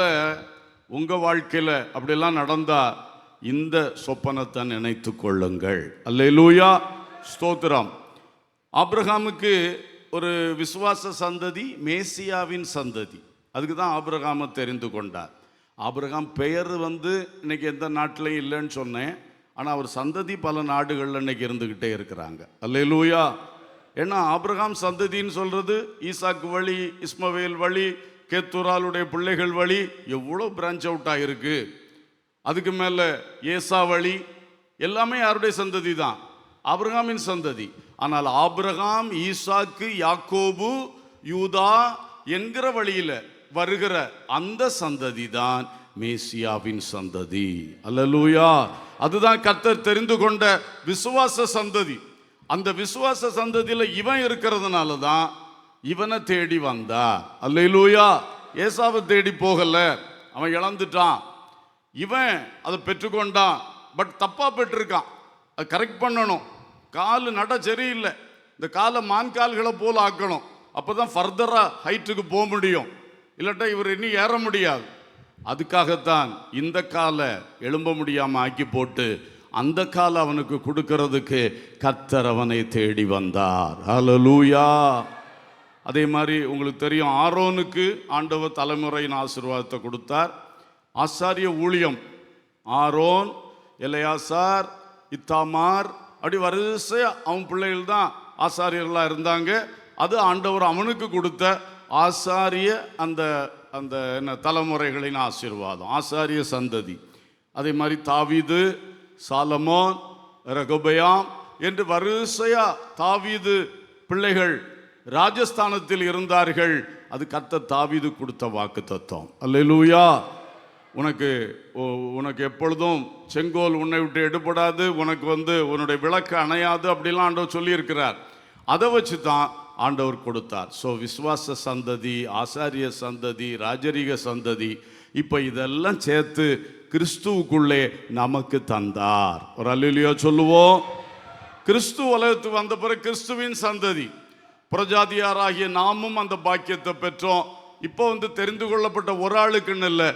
A: உங்க வாழ்க்கையில அப்படியெல்லாம் நடந்தா இந்த சொப்பனத்தை நினைத்து கொள்ளுங்கள். அல்லேலூயா, ஸ்தோத்திரம். ஆபிரகாமுக்கு ஒரு விசுவாச சந்ததி, மேசியாவின் சந்ததி. அதுக்கு தான் ஆபிரகாமை தெரிந்து கொண்டார். ஆபிரகாம் பெயர் இன்னைக்கு எந்த நாட்டிலையும் இல்லைன்னு சொன்னேன். ஆனால் அவர் சந்ததி பல நாடுகளில் இன்னைக்கு இருந்துக்கிட்டே இருக்கிறாங்க. அல்லேலூயா. ஏன்னா ஆபிரகாம் சந்ததின்னு சொல்றது ஈசாக்கு வழி, இஸ்மவேல் வழி, கேத்துராலுடைய பிள்ளைகள் வழி, எவ்வளோ பிரான்ச் அவுட் ஆகிருக்கு. அதுக்கு மேலே ஏசா வழி, எல்லாமே யாருடைய சந்ததி தான்? ஆபிரகாமின் சந்ததி. ஆனால் ஆபிரகாம், ஈசாக்கு, யாக்கோபு, யூதா என்கிற வழியில் வருகிற அந்த சந்ததி தான் மேசியாவின் சந்ததி. அல்லேலூயா. அதுதான் கர்த்தர் தெரிந்து கொண்ட விசுவாச சந்ததி. அந்த விசுவாச சந்ததியில் இவன் இருக்கிறதுனால தான் இவனை தேடி வந்தார். அல்லேலூயா. ஏசாவை தேடி போகல, அவன் இழந்துட்டான். இவன் அதை பெற்றுக்கொண்டான். பட் தப்பா பெற்றிருக்கான். அதை கரெக்ட் பண்ணணும். காலு நட சரியில்லை. இந்த காலை மான்கால்களை போல் ஆக்கணும். அப்போதான் ஃபர்தரா ஹைட்டுக்கு போக முடியும். இல்லாட்டா இவர் இனி ஏற முடியாது. அதுக்காகத்தான் இந்த காலை எழும்ப முடியாமல் ஆக்கி போட்டு அந்த காலை அவனுக்கு கொடுக்கறதுக்கு கர்த்தர் அவனை தேடி வந்தார். ஹல்லேலூயா. அதே மாதிரி உங்களுக்கு தெரியும், ஆரோனுக்கு ஆண்டவர் தலைமுறையின் ஆசீர்வாதத்தை கொடுத்தார். ஆசாரிய ஊழியம், ஆரோன், எலெயாசார், இத்தாமார், அப்படி வரிசையா அவன் பிள்ளைகள் தான் ஆசாரியர்களாக இருந்தாங்க. அது ஆண்டவர் அவனுக்கு கொடுத்த ஆசாரிய அந்த அந்த என்ன தலைமுறைகளின் ஆசீர்வாதம், ஆசாரிய சந்ததி. அதே மாதிரி தாவீது, சாலமோன், ரெகொபெயாம் என்று வரிசையா தாவீது பிள்ளைகள் ராஜஸ்தானத்தில் இருந்தார்கள். அது கர்த்தர் தாவீது கொடுத்த வாக்கு தத்துவம். அல்லேலூயா. உனக்கு எப்பொழுதும் செங்கோல் உன்னை விட்டு எடுபடாது, உனக்கு உன்னுடைய விளக்கு அணையாது அப்படிலாம் ஆண்டவர் சொல்லியிருக்கிறார். அதை வச்சு தான் ஆண்டவர் கொடுத்தார். ஸோ விசுவாச சந்ததி, ஆசாரிய சந்ததி, ராஜரிக சந்ததி, இப்போ இதெல்லாம் சேர்த்து கிறிஸ்துவுக்குள்ளே நமக்கு தந்தார். ஒரு அல்லேலூயா சொல்லுவோம். கிறிஸ்து உலகத்துக்கு வந்த பிறகு கிறிஸ்துவின் சந்ததி, புறஜாதியாராகிய நாமும் அந்த பாக்கியத்தை பெற்றோம். இப்போ தெரிந்து கொள்ளப்பட்ட ஒரு ஆளுக்குன்னு இல்லை,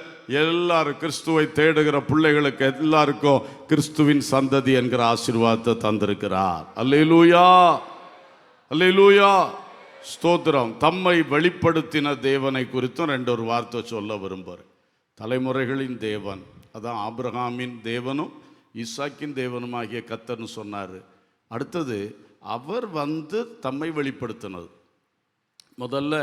A: எல்லாரும் கிறிஸ்துவை தேடுகிற பிள்ளைகளுக்கு எல்லாருக்கும் கிறிஸ்துவின் சந்ததி என்கிற ஆசீர்வாதத்தை தந்திருக்கிறார். அல்லேலூயா, அல்லேலூயா, ஸ்தோத்திரம். தம்மை வெளிப்படுத்தின தேவனை குறித்தும் ஒரு வார்த்தை சொல்ல விரும்புகிறேன். தலைமுறைகளின் தேவன், அதான் ஆபிரகாமின் தேவனும் ஈசாக்கின் தேவனும் ஆகிய கர்த்தர்னு சொன்னார். அடுத்தது அவர் தம்மை வெளிப்படுத்தினது. முதல்ல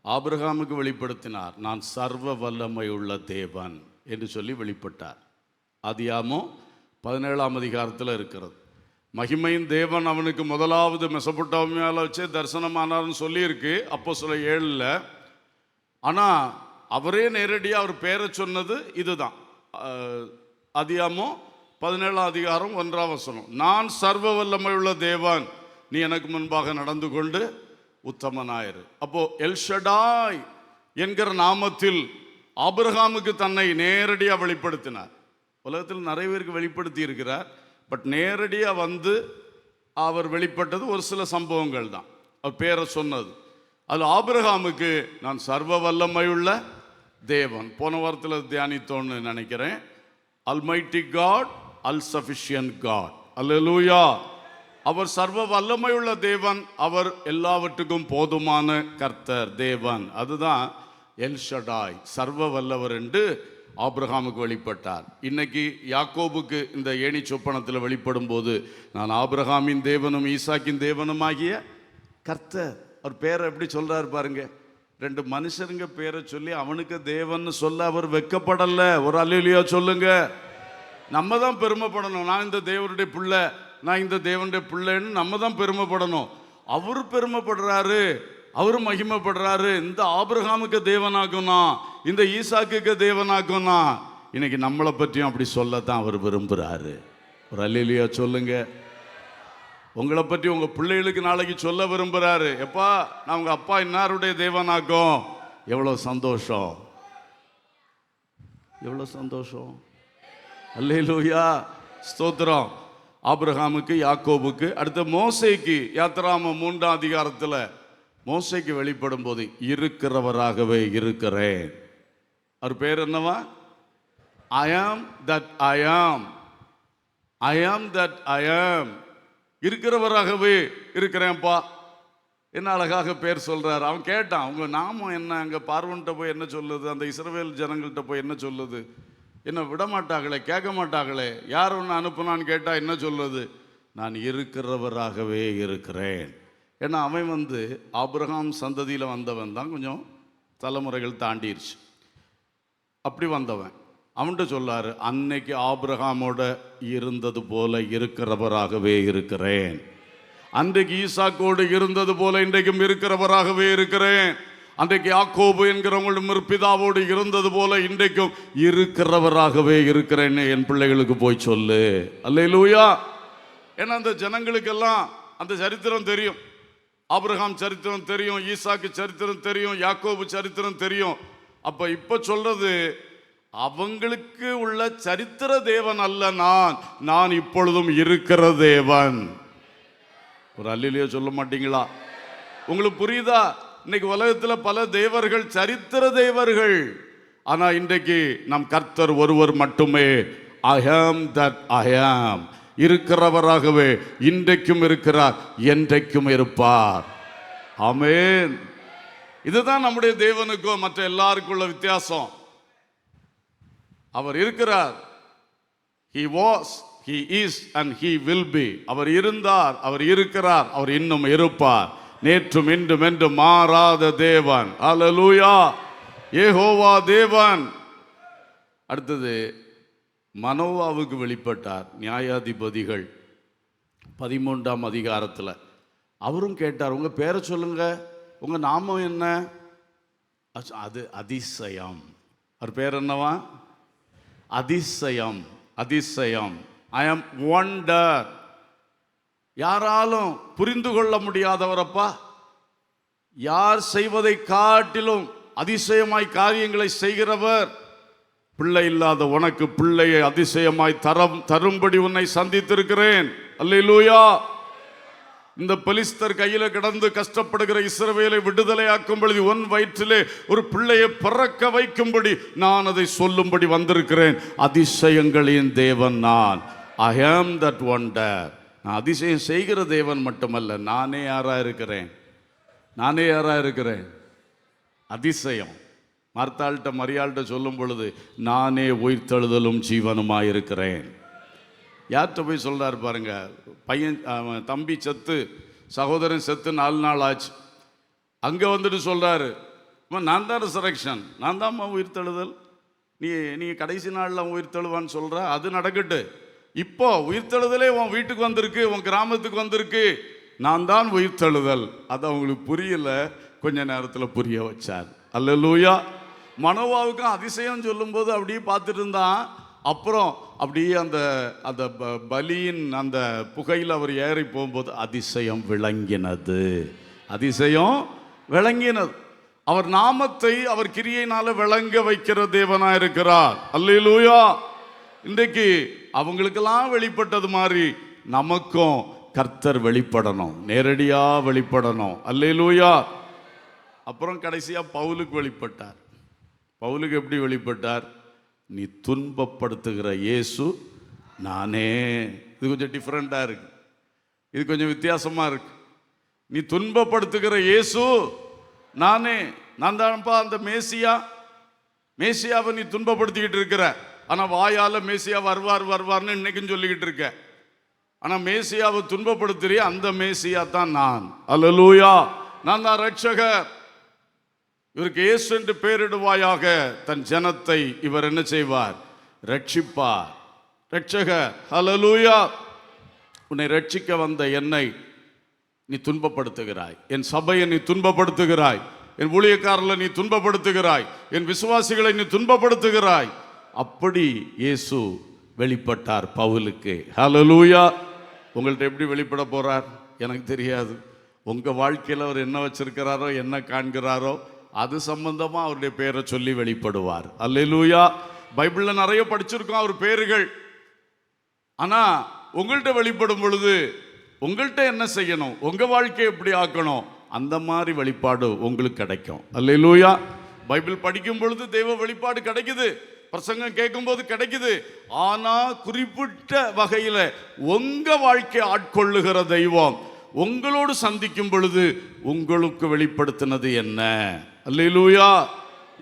A: ஆபிரகாமுக்கு வெளிப்படுத்தினார், நான் சர்வ வல்லமை உள்ள தேவன் என்று சொல்லி வெளிப்பட்டார். ஆதியாகமம் 17ஆம் அதிகாரத்தில் இருக்கிறது. மகிமையின் தேவன் அவனுக்கு முதலாவது மெசொப்பொத்தாமியாவில் வச்சே தரிசனமானார்னு சொல்லியிருக்கு அப்போஸ்தலர் 7ல். ஆனால் அவரே நேரடியாக அவர் பேரை சொன்னது இதுதான். ஆதியாகமம் 17ஆம் அதிகாரம் 1ஆம் வசனம், நான் சர்வ வல்லமை உள்ள தேவன், நீ எனக்கு முன்பாக நடந்து கொண்டு உத்தமனாயிரு. அப்போ எல்ஷடாய் என்கிற நாமத்தில் ஆபிரகாமுக்கு தன்னை நேரடியாக வெளிப்படுத்தினார். உலகத்தில் நிறைய பேருக்கு வெளிப்படுத்தி இருக்கிறார். பட் நேரடியாக அவர் வெளிப்பட்டது ஒரு சில சம்பவங்கள் தான். அவர் பேரை சொன்னது. அது ஆபிரகாமுக்கு நான் சர்வ வல்லமையுள்ள தேவன். போன வாரத்தில் தியானித்தோன்னு நினைக்கிறேன். அல்மைட்டி காட், அல் சஃபிஷியன்ட் காட். அல்லேலூயா. அவர் சர்வ வல்லமையுள்ள தேவன், அவர் எல்லாவற்றுக்கும் போதுமான கர்த்தர் தேவன். அதுதான் எல்ஷடாய், சர்வ வல்லவர் என்று ஆபிரகாமுக்கு வெளிப்பட்டார். இன்னைக்கு யாக்கோபுக்கு இந்த ஏணி சொப்பனத்தில் வெளிப்படும் போது, நான் ஆபிரகாமின் தேவனும் ஈசாக்கின் தேவனும் ஆகிய கர்த்தர். அவர் பேரை எப்படி சொல்றாரு பாருங்க. ரெண்டு மனுஷருங்க பேரை சொல்லி அவனுக்கு தேவன் சொல்ல அவர் வெக்கப்படல. ஒரு அல்லேலூயா சொல்லுங்க. நம்ம தான் பெருமைப்படணும். நான் இந்த தேவனுடைய பிள்ளை, நான் இந்த தேவனுடைய பிள்ளைன்னு நம்ம தான் பெருமைப்படணும். அவர் பெருமைப்படுறாரு, அவர் மகிமைப்படுறாரு. இந்த ஆபிரகாமுக்கு தேவனாக்குனா, இந்த ஈசாக்குக்கு தேவனாக்குனா, இன்னைக்கு நம்மளை பற்றியும் அப்படி சொல்லத்தான் அவர் விரும்புகிறாரு. ஒரு அல்லேலூயா சொல்லுங்க. உங்களை பற்றி உங்கள் பிள்ளைகளுக்கு நாளைக்கு சொல்ல விரும்புகிறாரு. எப்பா, நான் உங்கள் அப்பா இன்னாருடைய தேவனாக்கும். எவ்வளோ சந்தோஷம், எவ்வளோ சந்தோஷம். அல்லேலூயா, ஸ்தோத்திரம். ஆபிரகாமுக்கு, யாக்கோபுக்கு, அடுத்த மோசேக்கு, யாத்திராமம் 3ஆம் அதிகாரத்தில் மோசேக்கு வெளிப்படும் போது இருக்கிறவராகவே இருக்கிறேன். அவர் பேர் என்னவா? ஐ ஆம் தட் ஐ ஆம். ஐ ஆம் தட் ஐ ஆம். இருக்கிறவராகவே இருக்கிறேன்ப்பா. என்ன அழகாக பேர் சொல்றாரு. அவன் கேட்டான், உங்க நாமம் என்ன? அங்கே பார்வன்கிட்ட போய் என்ன சொல்லுது? அந்த இஸ்ரவேல் ஜனங்கள்கிட்ட போய் என்ன சொல்லுது? என்ன விட மாட்டாங்களே, கேட்க மாட்டாங்களே, யார் ஒன்று அனுப்புனான்னு கேட்டால் என்ன சொல்லுது? நான் இருக்கிறவராகவே இருக்கிறேன். ஏன்னா அவன் ஆபிரகாம் சந்ததியில் வந்தவன் தான், கொஞ்சம் தலைமுறைகள் தாண்டிருச்சு. அப்படி வந்தவன் அவன்கிட்ட சொல்லாரு, அன்னைக்கு ஆபிரகாமோட இருந்தது போல இருக்கிறவராகவே இருக்கிறேன். அன்றைக்கு ஈசாக்கோடு இருந்தது போல இன்றைக்கும் இருக்கிறவராகவே இருக்கிறேன். அன்றைக்கு யாக்கோபு என்கிறவங்களுடைய முற்பிதாவோடு இருந்தது போல இன்றைக்கும் இருக்கிறவராகவே இருக்கிறேன்னு என் பிள்ளைகளுக்கு போய் சொல்லு. அல்லேலூயா. ஏன்னா அந்த ஜனங்களுக்கெல்லாம் அந்த சரித்திரம் தெரியும். ஆபிரகாம் சரித்திரம் தெரியும், ஈசாக்கு சரித்திரம் தெரியும், யாக்கோபு சரித்திரம் தெரியும். அப்ப இப்ப சொல்றது, அவங்களுக்கு உள்ள சரித்திர தேவன் அல்ல நான் இப்பொழுதும் இருக்கிற தேவன். ஒரு அல்லேலூயா சொல்ல மாட்டீங்களா? உங்களுக்கு புரியுதா? இன்னைக்கு உலகத்தில் பல தேவர்கள் சரித்திர தேவர்கள். ஆனா இன்றைக்கு நம் கர்த்தர் ஒருவர் மட்டுமே ஐ ஆம் தட் ஐ ஆம். இருக்கிறவராகவே இன்றைக்கும் இருக்கிறார், என்றைக்கும் இருப்பார். ஆமென். இதுதான் நம்முடைய தேவனுக்கும் மற்ற எல்லாருக்கும் உள்ள வித்தியாசம். அவர் இருக்கிறார். He was, he is and he will be. அவர் இருந்தார், அவர் இருக்கிறார், அவர் இன்னும் இருப்பார். நேற்றும் இன்றும் என்றும் மாறாத தேவன். அல்லேலூயா. யெகோவா தேவன். அடுத்தது மனோவாவுக்கு வெளிப்பட்டார். நியாயாதிபதிகள் 13ஆம் அதிகாரத்தில் அவரும் கேட்டார், உங்க பேரை சொல்லுங்க, உங்க நாமம் என்ன? அது அதிசயம். அவர் பேர் என்னவா? அதிசயம். அதிசயம். ஐ ஆம் வண்டர். யாராலும் புரிந்து கொள்ள முடியாதவரப்பா. யார் செய்வதை காட்டிலும் அதிசயமாய் காரியங்களை செய்கிறவர். பிள்ளை இல்லாத உனக்கு பிள்ளையை அதிசயமாய் தரும்படி உன்னை சந்தித்திருக்கிறேன். அல்லேலூயா. இந்த பெலிஸ்தர் கையில கிடந்து கஷ்டப்படுகிற இஸ்ரவேலை விடுதலையாக்கும் பொழுது உன் வயிற்றிலே ஒரு பிள்ளையை பிறக்க வைக்கும்படி நான் அதை சொல்லும்படி வந்திருக்கிறேன். அதிசயங்களின் தேவன் நான். ஐ ஆம் தட் வண்டர். நான் அதிசயம் செய்கிற தேவன் மட்டுமல்ல, நானே யாரா இருக்கிறேன்? நானே யாரா இருக்கிறேன்? அதிசயம். மார்த்தாள்கிட்ட மரியாள்கிட்ட சொல்லும் பொழுது நானே உயிர்த்தெழுதலும் ஜீவனுமாய் இருக்கிறேன். யார்கிட்ட போய் சொல்றாரு பாருங்க. பையன் தம்பி செத்து, சகோதரன் செத்து 4 நாள் ஆச்சு. அங்கே வந்துட்டு சொல்றாரு, நான் தான் ரிசரக்ஷன், நான் தான் உயிர்த்தெழுதல். நீ கடைசி நாளில் உயிர்த்தெழுவான்னு சொல்ற, அது நடக்கட்டு. இப்போ உயிர்த்தெழுதலே உன் வீட்டுக்கு வந்திருக்கு, உன் கிராமத்துக்கு வந்திருக்கு. நான் தான் உயிர்த்தெழுதல். அது அவங்களுக்கு புரியல, கொஞ்ச நேரத்தில் புரிய வச்சார். அல்லேலூயா. மனோவாவுக்கும் அதிசயம் சொல்லும்போது அப்படியே பார்த்துட்டு இருந்தான். அப்புறம் அப்படியே அந்த பலியின் அந்த புகையில் அவர் ஏறி போகும்போது அதிசயம் விளங்கினது. அதிசயம் விளங்கினது. அவர் நாமத்தை அவர் கிரியையினால விளங்க வைக்கிற தேவனா இருக்கிறார். அல்லேலூயா. இன்றைக்கு அவங்களுக்கெல்லாம் வெளிப்பட்டது மாதிரி நமக்கும் கர்த்தர் வெளிப்படணும், நேரடியா வெளிப்படணும். அல்லேலூயா. அப்புறம் கடைசியா பவுலுக்கு வெளிப்பட்டார். பவுலுக்கு எப்படி வெளிப்பட்டார்? நீ துன்பப்படுத்துகிற இயேசு நானே. இது கொஞ்சம் டிஃப்ரெண்டா இருக்கு, இது கொஞ்சம் வித்தியாசமா இருக்கு. நீ துன்பப்படுத்துகிற இயேசு நானே. நான் தான்ப்பா அந்த மேசியா, மேசியாவை நீ துன்பப்படுத்திக்கிட்டு இருக்கிற, ஆனா வாயால மேசியா வருவார் வருவார்னு இன்னைக்கும் சொல்லிக்கிட்டு இருக்க. ஆனா மேசியாவை துன்பப்படுத்துறிய அந்த மேசியா தான் நான். அல்லேலூயா. நான் தான் ரட்சகர். இவருக்கு இயேசு என்று பெயரிடுவாயாக. தன் ஜனத்தை இவர் என்ன செய்வார்? ரட்சிப்பார். ரட்சகர். அல்லேலூயா. உன்னை ரட்சிக்க வந்த என்னை நீ துன்பப்படுத்துகிறாய், என் சபையை நீ துன்பப்படுத்துகிறாய், என் ஊழியக்காரர்களை நீ துன்பப்படுத்துகிறாய், என் விசுவாசிகளை நீ துன்பப்படுத்துகிறாய். அப்படி இயேசு வெளிப்பட்டார் பவுலுக்கு. ஹல்லேலூயா. உங்கள்ட்ட எப்படி வெளிப்பட போறார் எனக்கு தெரியாது. உங்க வாழ்க்கையில் அவர் என்ன வச்சிருக்கிறாரோ, என்ன காண்கிறாரோ, அது சம்பந்தமா அவருடைய பேரை சொல்லி வெளிப்படுவார். அல்லேலூயா. பைபிள்ல நிறைய படிச்சிருக்கோம் அவர் பேர்கள். ஆனா உங்கள்கிட்ட வெளிப்படும் பொழுது உங்கள்கிட்ட என்ன செய்யணும், உங்க வாழ்க்கையை எப்படி ஆக்கணும், அந்த மாதிரி வெளிப்பாடு உங்களுக்கு கிடைக்கும். அல்லேலூயா. பைபிள் படிக்கும் பொழுது தெய்வ வெளிப்பாடு கிடைக்குது, பிரசங்கம் கேட்கும் போது கிடைக்குது. ஆனா குறிப்பிட்ட வகையில உங்க வாழ்க்கையை ஆட்கொள்ளுகிற தெய்வம் உங்களோடு சந்திக்கும் பொழுது உங்களுக்கு வெளிப்படுத்தினது என்ன? அல்லேலூயா.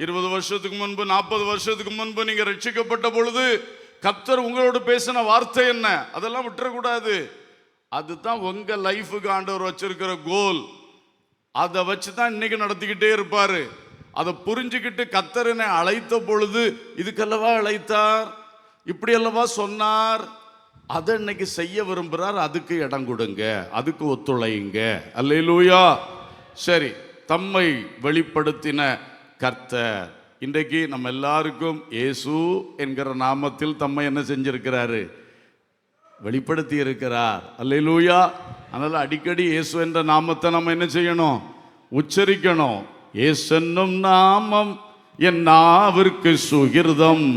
A: 20 வருஷத்துக்கு முன்பு, 40 வருஷத்துக்கு முன்பு நீங்க ரட்சிக்கப்பட்ட பொழுது கர்த்தர் உங்களோடு பேசின வார்த்தை என்ன, அதெல்லாம் விட்டுறக்கூடாது. அதுதான் உங்க லைஃபுக்கு ஆண்டவர் வச்சிருக்கிற கோல். அதை வச்சு தான் இன்னைக்கு நடத்திக்கிட்டே இருப்பாரு. அதை புரிஞ்சுக்கிட்டு கர்த்தர் என்னை அழைத்த பொழுது இதுக்கல்லவா அழைத்தார், இப்படி அல்லவா சொன்னார், அதை இன்னைக்கு செய்ய விரும்புகிறார். அதுக்கு இடம் கொடுங்க, அதுக்கு ஒத்துழையுங்க. அல்லேலூயா. சரி, தம்மை வெளிப்படுத்தின கர்த்தர் இன்றைக்கு நம்ம எல்லாருக்கும் இயேசு என்கிற நாமத்தில் தம்மை என்ன செஞ்சிருக்கிறாரு? வெளிப்படுத்தி இருக்கிறார். அல்லேலூயா. அதனால அடிக்கடி இயேசு என்ற நாமத்தை நம்ம என்ன செய்யணும்? உச்சரிக்கணும். இயேசு என்னும் நாமம் என் நாவிற்கு சுகிர்தம்.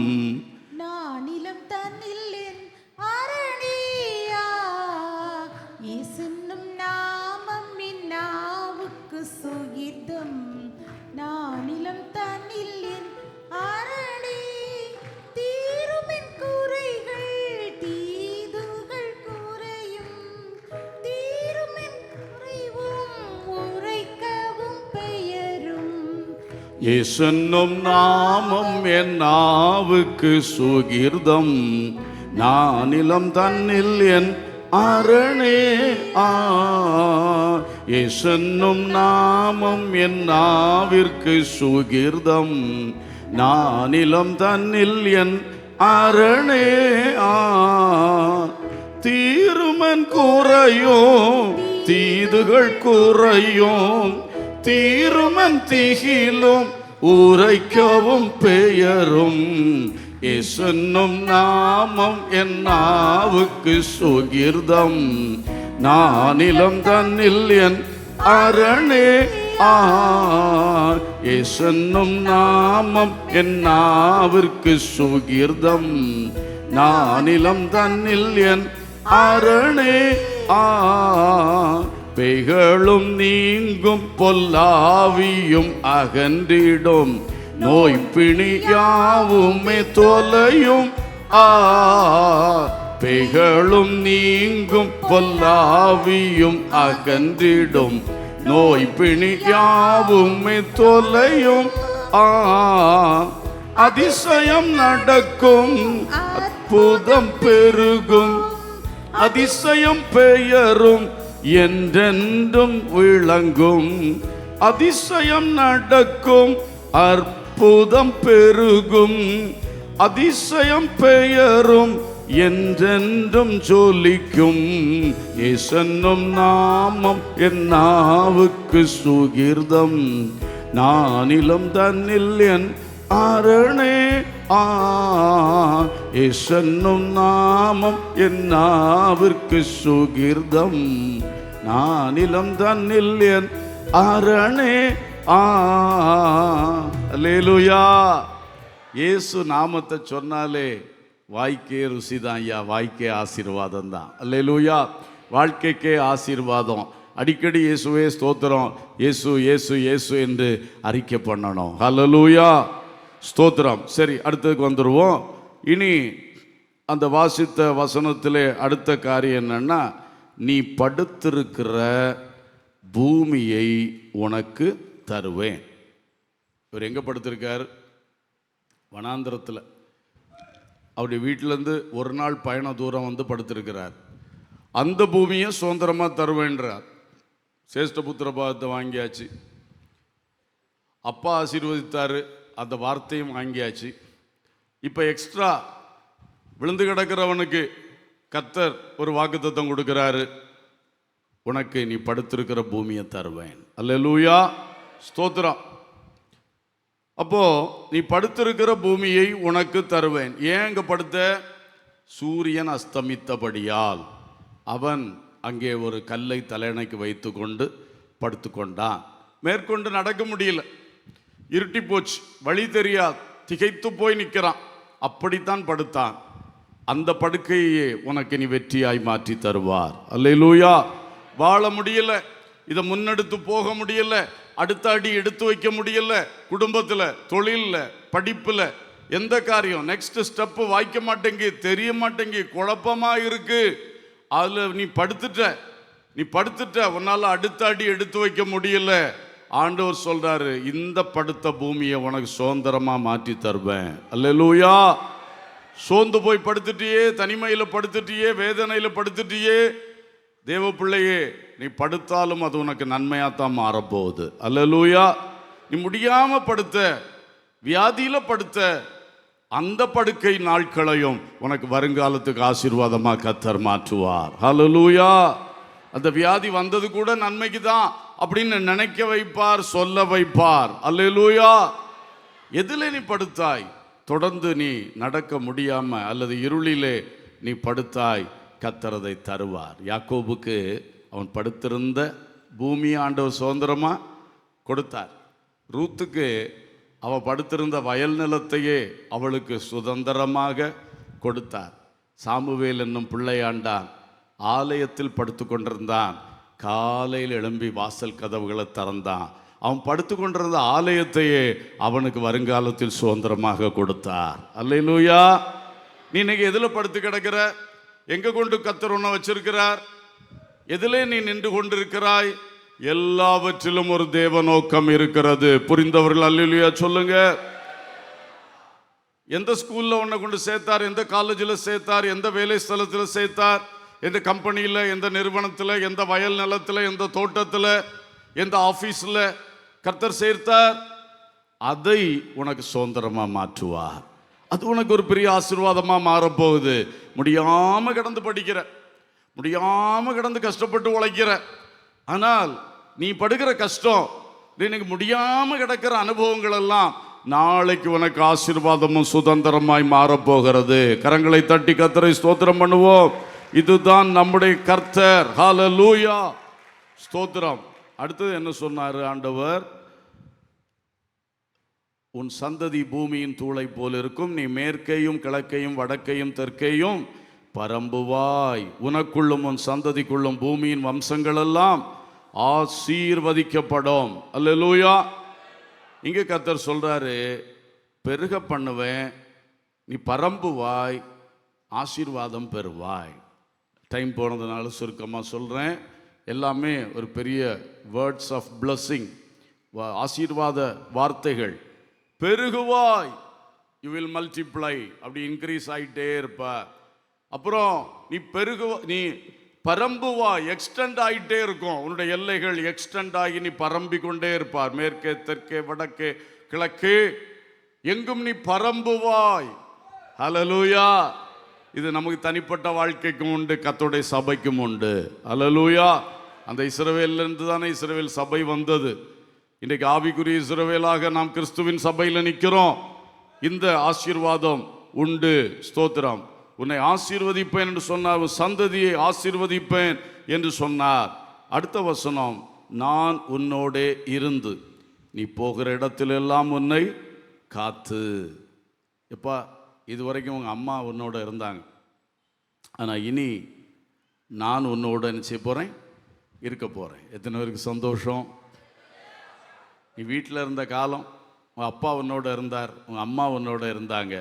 B: நானிலம் தன்னில் என் அரணியா. இயேசு என்னும் நாமம் என் நாவுக்கு சுகிர்தம். நானிலம் தன்னில் என் அரணி. தீருமின் குறைகள் தீதுகள் குறையும். தீருமின் குறைவும் உரைக்கவும் பெயரும்.
A: இயேசு என்னும் நாமம் என் நாவுக்கு சுகிர்தம். நானிலம் தன்னில் என் அரணே. இயேசு என்னும் நாமம் என் நாவிற்கு சுகிர்தம். நானிலம் தன்னில் என் அரணே. தீருமன் குறையும் தீதுகள் குறையும். தீருமன் திகிலும் உரைக்கவும் பெயரும். இயேசு என்னும் நாமம் என் நாவுக்கு சுகிர்தம். நானிலம் தன்னில் என் அரணே. இயேசு என்னும் நாமம் என் நாவிற்கு சுகிர்தம். நானிலம் தன்னில் என் அரணே. பேய்களும் நீங்கும் பொல்லாவியும் அகன்றிடும். நோய் பிணியாவுமே தொலையும். பேய்களும் நீங்கும் பொல்லாவியும் அகன்றிடும். நோய் பிணியாவுமே தொலையும். அதிசயம் நடக்கும், அற்புதம் பெருகும். அதிசயம் பெயரும் என்றென்றும் விளங்கும். அதிசயம் நடக்கும், அற்புதம் பெருகும். அதிசயம் பெயரும் என்றென்றும் ஜொலிக்கும். இயேசு என்னும் நாமம் என் நாவுக்கு சுகிர்தம். நானிலம் தன்னில் என் அரணே. இயேசு என்னும் நாமம் என் நாவிற்கு சுகிர்தம். நானிலம் தன்னில் என் அரணே. அல்லேலூயா. இயேசு நாமத்தை சொன்னாலே வாய்க்கே ருசி தான் ஐயா, வாய்க்கே ஆசீர்வாதம் தான். அல்லேலூயா. வாழ்க்கைக்கே ஆசீர்வாதம். அடிக்கடி இயேசுவே ஸ்தோத்திரம், இயேசு இயேசு இயேசு என்று அறிக்கை பண்ணணும். அல்லேலூயா. ஸ்தோத்திரம். சரி, அடுத்ததுக்கு வந்துடுவோம். இனி அந்த வாசித்த வசனத்திலே அடுத்த காரியம் என்னன்னா, நீ படுத்திருக்கிற பூமியை உனக்கு தருவேன். இவர் எங்கே படுத்திருக்கார்? வனாந்திரத்தில் அவருடைய வீட்டிலேருந்து ஒரு நாள் பயண தூரம் வந்து படுத்திருக்கிறார். அந்த பூமியை சுதந்திரமாக தருவேன்றார். சேஷ்டபுத்திர பாகத்தை வாங்கியாச்சு, அப்பா ஆசீர்வதித்தார், அந்த வார்த்தையும் வாங்கியாச்சு. இப்போ எக்ஸ்ட்ரா விழுந்து கிடக்கிறவனுக்கு கர்த்தர் ஒரு வாக்குத்தத்தம் கொடுக்கிறாரு, உனக்கு நீ படுத்திருக்கிற பூமியை தருவேன். அல்லேலூயா, ஸ்தோத்திரம். அப்போ நீ படுத்திருக்கிற பூமியை உனக்கு தருவேன். ஏன் அங்கே படுத்த? சூரியன் அஸ்தமித்தபடியால் அவன் அங்கே ஒரு கல்லை தலையணைக்கு வைத்து கொண்டு படுத்து கொண்டான். மேற்கொண்டு நடக்க முடியல, இருட்டி போச்சு, வழி தெரியாது, திகைத்து போய் நிற்கிறான். அப்படித்தான் படுத்தான். அந்த படுக்கையே உனக்கு நீ வெற்றியாய் மாற்றி தருவார். அல்லேலூயா. வாழ முடியல, இதை முன்னெடுத்து போக முடியல, அடுத்த அடி எடுத்து வைக்க முடியல, குடும்பத்தில், தொழிலில், படிப்பில், எந்த காரியம் நெக்ஸ்ட் ஸ்டெப்பு வாய்க்க மாட்டேங்கி, தெரிய மாட்டேங்கி, குழப்பமா இருக்கு. அதில் நீ படுத்துட்ட, உன்னால் அடுத்த அடி எடுத்து வைக்க முடியல. ஆண்டவர் சொல்றாரு, இந்த படுத்த பூமியை உனக்கு சுதந்திரமா மாற்றி தருவேன். அல்லேலூயா. சோர்ந்து போய் படுத்துட்டியே, தனிமையில் படுத்துட்டியே, வேதனையில் படுத்துட்டியே, தேவ பிள்ளையே, நீ படுத்தாலும் அது உனக்கு நன்மையாத்தான் மாறப்போகுது. அல்லேலூயா. நீ முடியாம படுத்த, வியாதியில படுத்த அந்த படுக்கை நாட்களையும் உனக்கு வருங்காலத்துக்கு ஆசீர்வாதமா கர்த்தர் மாற்றுவார். அல்லேலூயா. அந்த வியாதி வந்தது கூட நன்மைக்கு தான் அப்படின்னு நினைக்க வைப்பார், சொல்ல வைப்பார். அல்லேலூயா. எதிலே நீ படுத்தாய்? தொடர்ந்து நீ நடக்க முடியாம அல்லது இருளிலே நீ படுத்தாய், கர்த்தர் அதை தருவார். யாக்கோபுக்கு அவன் படுத்திருந்த பூமியை ஆண்டவர் சுதந்திரமா கொடுத்தார். ரூத்துக்கு அவள் படுத்திருந்த வயல் நிலத்தையே அவளுக்கு சுதந்திரமாக கொடுத்தார். சாமுவேல் என்னும் பிள்ளையாண்டான் ஆலயத்தில் படுத்து கொண்டிருந்தான். காலையில் எழும்பி வாசல் கதவுகளை திறந்தான். அவன் படுத்து கொண்டிருந்த ஆலயத்தையே அவனுக்கு வருங்காலத்தில் சுதந்திரமாக கொடுத்தார். அல்லேலூயா. நீ இன்னைக்கு எதில் படுத்து கிடக்கிற? எங்க கொண்டு கர்த்தர் உன்னை வச்சிருக்கிறார்? எதிலே நீ நின்று கொண்டிருக்கிறாய்? எல்லாவற்றிலும் ஒரு தேவ நோக்கம் இருக்கிறது. புரிந்தவர்கள் அல்லேலூயா சொல்லுங்க. எந்த ஸ்கூல்ல உன்னை கொண்டு சேர்த்தார்? எந்த காலேஜில் சேர்த்தார்? எந்த வேலை ஸ்தலத்தில் சேர்த்தார்? எந்த கம்பெனியில், எந்த நிறுவனத்தில், எந்த வயல் நிலத்தில், எந்த தோட்டத்தில், எந்த ஆஃபீஸில் கர்த்தர் சேர்த்தார்? அதை உனக்கு சுதந்திரமா மாற்றுவார். அது உனக்கு ஒரு பெரிய ஆசீர்வாதமா மாறப்போகுது. முடியாம கிடந்து படிக்கிற, முடியாம கிடந்து கஷ்டப்பட்டு உழைக்கிற, ஆனால் நீ படுகிற கஷ்டம், எனக்கு முடியாம கிடக்கிற அனுபவங்கள் எல்லாம் நாளைக்கு உனக்கு ஆசீர்வாதமும் சுதந்திரமாய் மாறப்போகிறது. கரங்களை தட்டி கர்த்தரை ஸ்தோத்திரம் பண்ணுவோம். இதுதான் நம்முடைய கர்த்தர். ஹல்லேலூயா, ஸ்தோத்திரம். அடுத்தது என்ன சொன்னார் ஆண்டவர்? உன் சந்ததி பூமியின் தூளை போல் இருக்கும், நீ மேற்கையும் கிழக்கையும் வடக்கையும் தெற்கையும் பரம்புவாய், உனக்குள்ளும் உன் சந்ததிக்குள்ளும் பூமியின் வம்சங்கள் எல்லாம் ஆசீர்வதிக்கப்படும். அல்லேலூயா. இங்கே கர்த்தர் சொல்றாரு, பெருக பண்ணுவேன், நீ பரம்புவாய், ஆசீர்வாதம் பெறுவாய். டைம் போனதுனால சுருக்கமாக சொல்கிறேன். எல்லாமே ஒரு பெரிய வேர்ட்ஸ் ஆஃப் பிளஸ்ஸிங், ஆசீர்வாத வார்த்தைகள். பெருகுவாய், யூ வில் மல்டிப்ளை, அப்படி இன்க்ரீஸ் ஆகிட்டே இருப்ப. அப்புறம் நீ பரம்புவாய், எக்ஸ்டெண்ட் ஆகிட்டே இருக்கும். உன்னுடைய எல்லைகள் எக்ஸ்டெண்ட் ஆகி நீ பரம்பி கொண்டே இருப்பார். மேற்கே தெற்கே வடக்கே கிழக்கே எங்கும் நீ பரம்புவாய். ஹல்லேலூயா. இது நமக்கு தனிப்பட்ட வாழ்க்கைக்கும் உண்டு, கர்த்தருடைய சபைக்கும் உண்டு. ஹல்லேலூயா. அந்த இஸ்ரவேலிருந்து தானே இஸ்ரவேல் சபை வந்தது. இன்றைக்கு ஆவிக்குரிய இஸ்ரவேலாக நாம் கிறிஸ்துவின் சபையில் நிற்கிறோம். இந்த ஆசீர்வாதம் உண்டு. ஸ்தோத்திரம். உன்னை ஆசீர்வதிப்பேன் என்று சொன்னார், சந்ததியை ஆசீர்வதிப்பேன் என்று சொன்னார். அடுத்த வசனம், நான் உன்னோடே இருந்து நீ போகிற இடத்திலெல்லாம் உன்னை காத்து. எப்பா, இதுவரைக்கும் உங்கள் அம்மா உன்னோட இருந்தாங்க, ஆனால் இனி நான் உன்னோட என்ன செய்ய போகிறேன்? இருக்க போகிறேன். எத்தனை பேருக்கு சந்தோஷம்? நீ வீட்டில் இருந்த காலம் உங்கள் அப்பா உன்னோட இருந்தார், உங்கள் அம்மா உன்னோட இருந்தாங்க.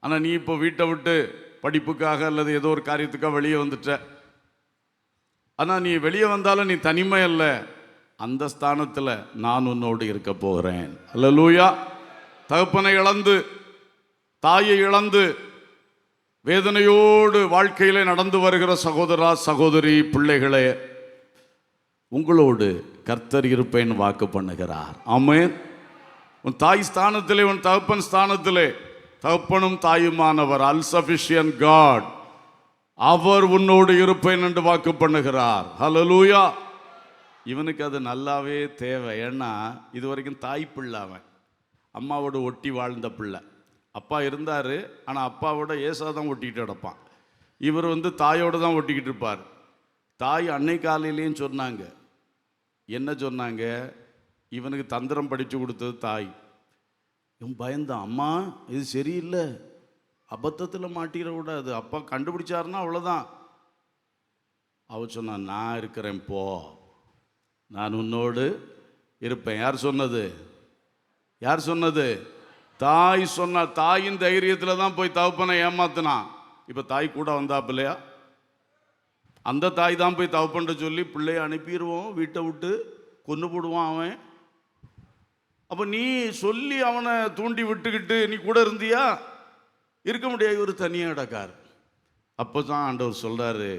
A: ஆனால் நீ இப்போ வீட்டை விட்டு படிப்புக்காக அல்லது ஏதோ ஒரு காரியத்துக்காக வெளியே வந்துட்ட. ஆனால் நீ வெளியே வந்தாலும் நீ தனிமை அல்ல, அந்த ஸ்தானத்தில் நான் உன்னோடு இருக்க போகிறேன். அல்லேலூயா. தகப்பனை இழந்து தாயை இழந்து வேதனையோடு வாழ்க்கையிலே நடந்து வருகிற சகோதரா சகோதரி பிள்ளைகளே, உங்களோடு கர்த்தர் இருப்பேன் வாக்கு பண்ணுகிறார். ஆமென். உன் தாய் ஸ்தானத்திலே, உன் தகப்பன் ஸ்தானத்திலே, தகப்பனும் தாயுமானவர் அல் சஃபிஷியன்ட் காட், அவர் உன்னோடு இருப்பேன் என்று வாக்கு பண்ணுகிறார். ஹல்லேலூயா. இவனுக்கு அது நல்லாவே தேவை. ஏன்னா இது வரைக்கும் தாய் பிள்ளை, அவன் அம்மாவோட ஒட்டி வாழ்ந்த பிள்ளை. அப்பா இருந்தார், ஆனால் அப்பாவோட ஏசாதான் ஒட்டிக்கிட்டு கிடப்பான். இவர் தாயோடு தான் ஒட்டிக்கிட்டு இருப்பார். தாய் அன்னை காலையிலேயும் சொன்னாங்க. என்ன சொன்னாங்க? இவனுக்கு தந்திரம் படித்து கொடுத்தது தாய். இவன் பயந்தான், அம்மா இது சரியில்லை, அபத்தத்தில் மாட்டிக்கிற கூடாது, அப்பா கண்டுபிடிச்சாருன்னா அவ்வளோதான். அவ சொன்னான், நான் இருக்கிறேன், போ, நான் உன்னோடு இருப்பேன். யார் சொன்னது? யார் சொன்னது? தாய் சொன்ன. தாயின் தைரியத்தில் தான் போய் தகப்பனை ஏமாத்தினான். இப்போ தாய் கூட வந்தாப்பில்லையா? அந்த தாய் தான் போய் தகப்பன்ட்ட சொல்லி பிள்ளைய அனுப்பிடுவோம், வீட்டை விட்டு கொன்று போடுவான் அவன். அப்போ நீ சொல்லி அவனை தூண்டி விட்டுக்கிட்டு நீ கூட இருந்தியா? இருக்க முடியாது. இவர் தனியாக கிடக்கார். அப்போ தான் ஆண்டவர் சொல்கிறாரு,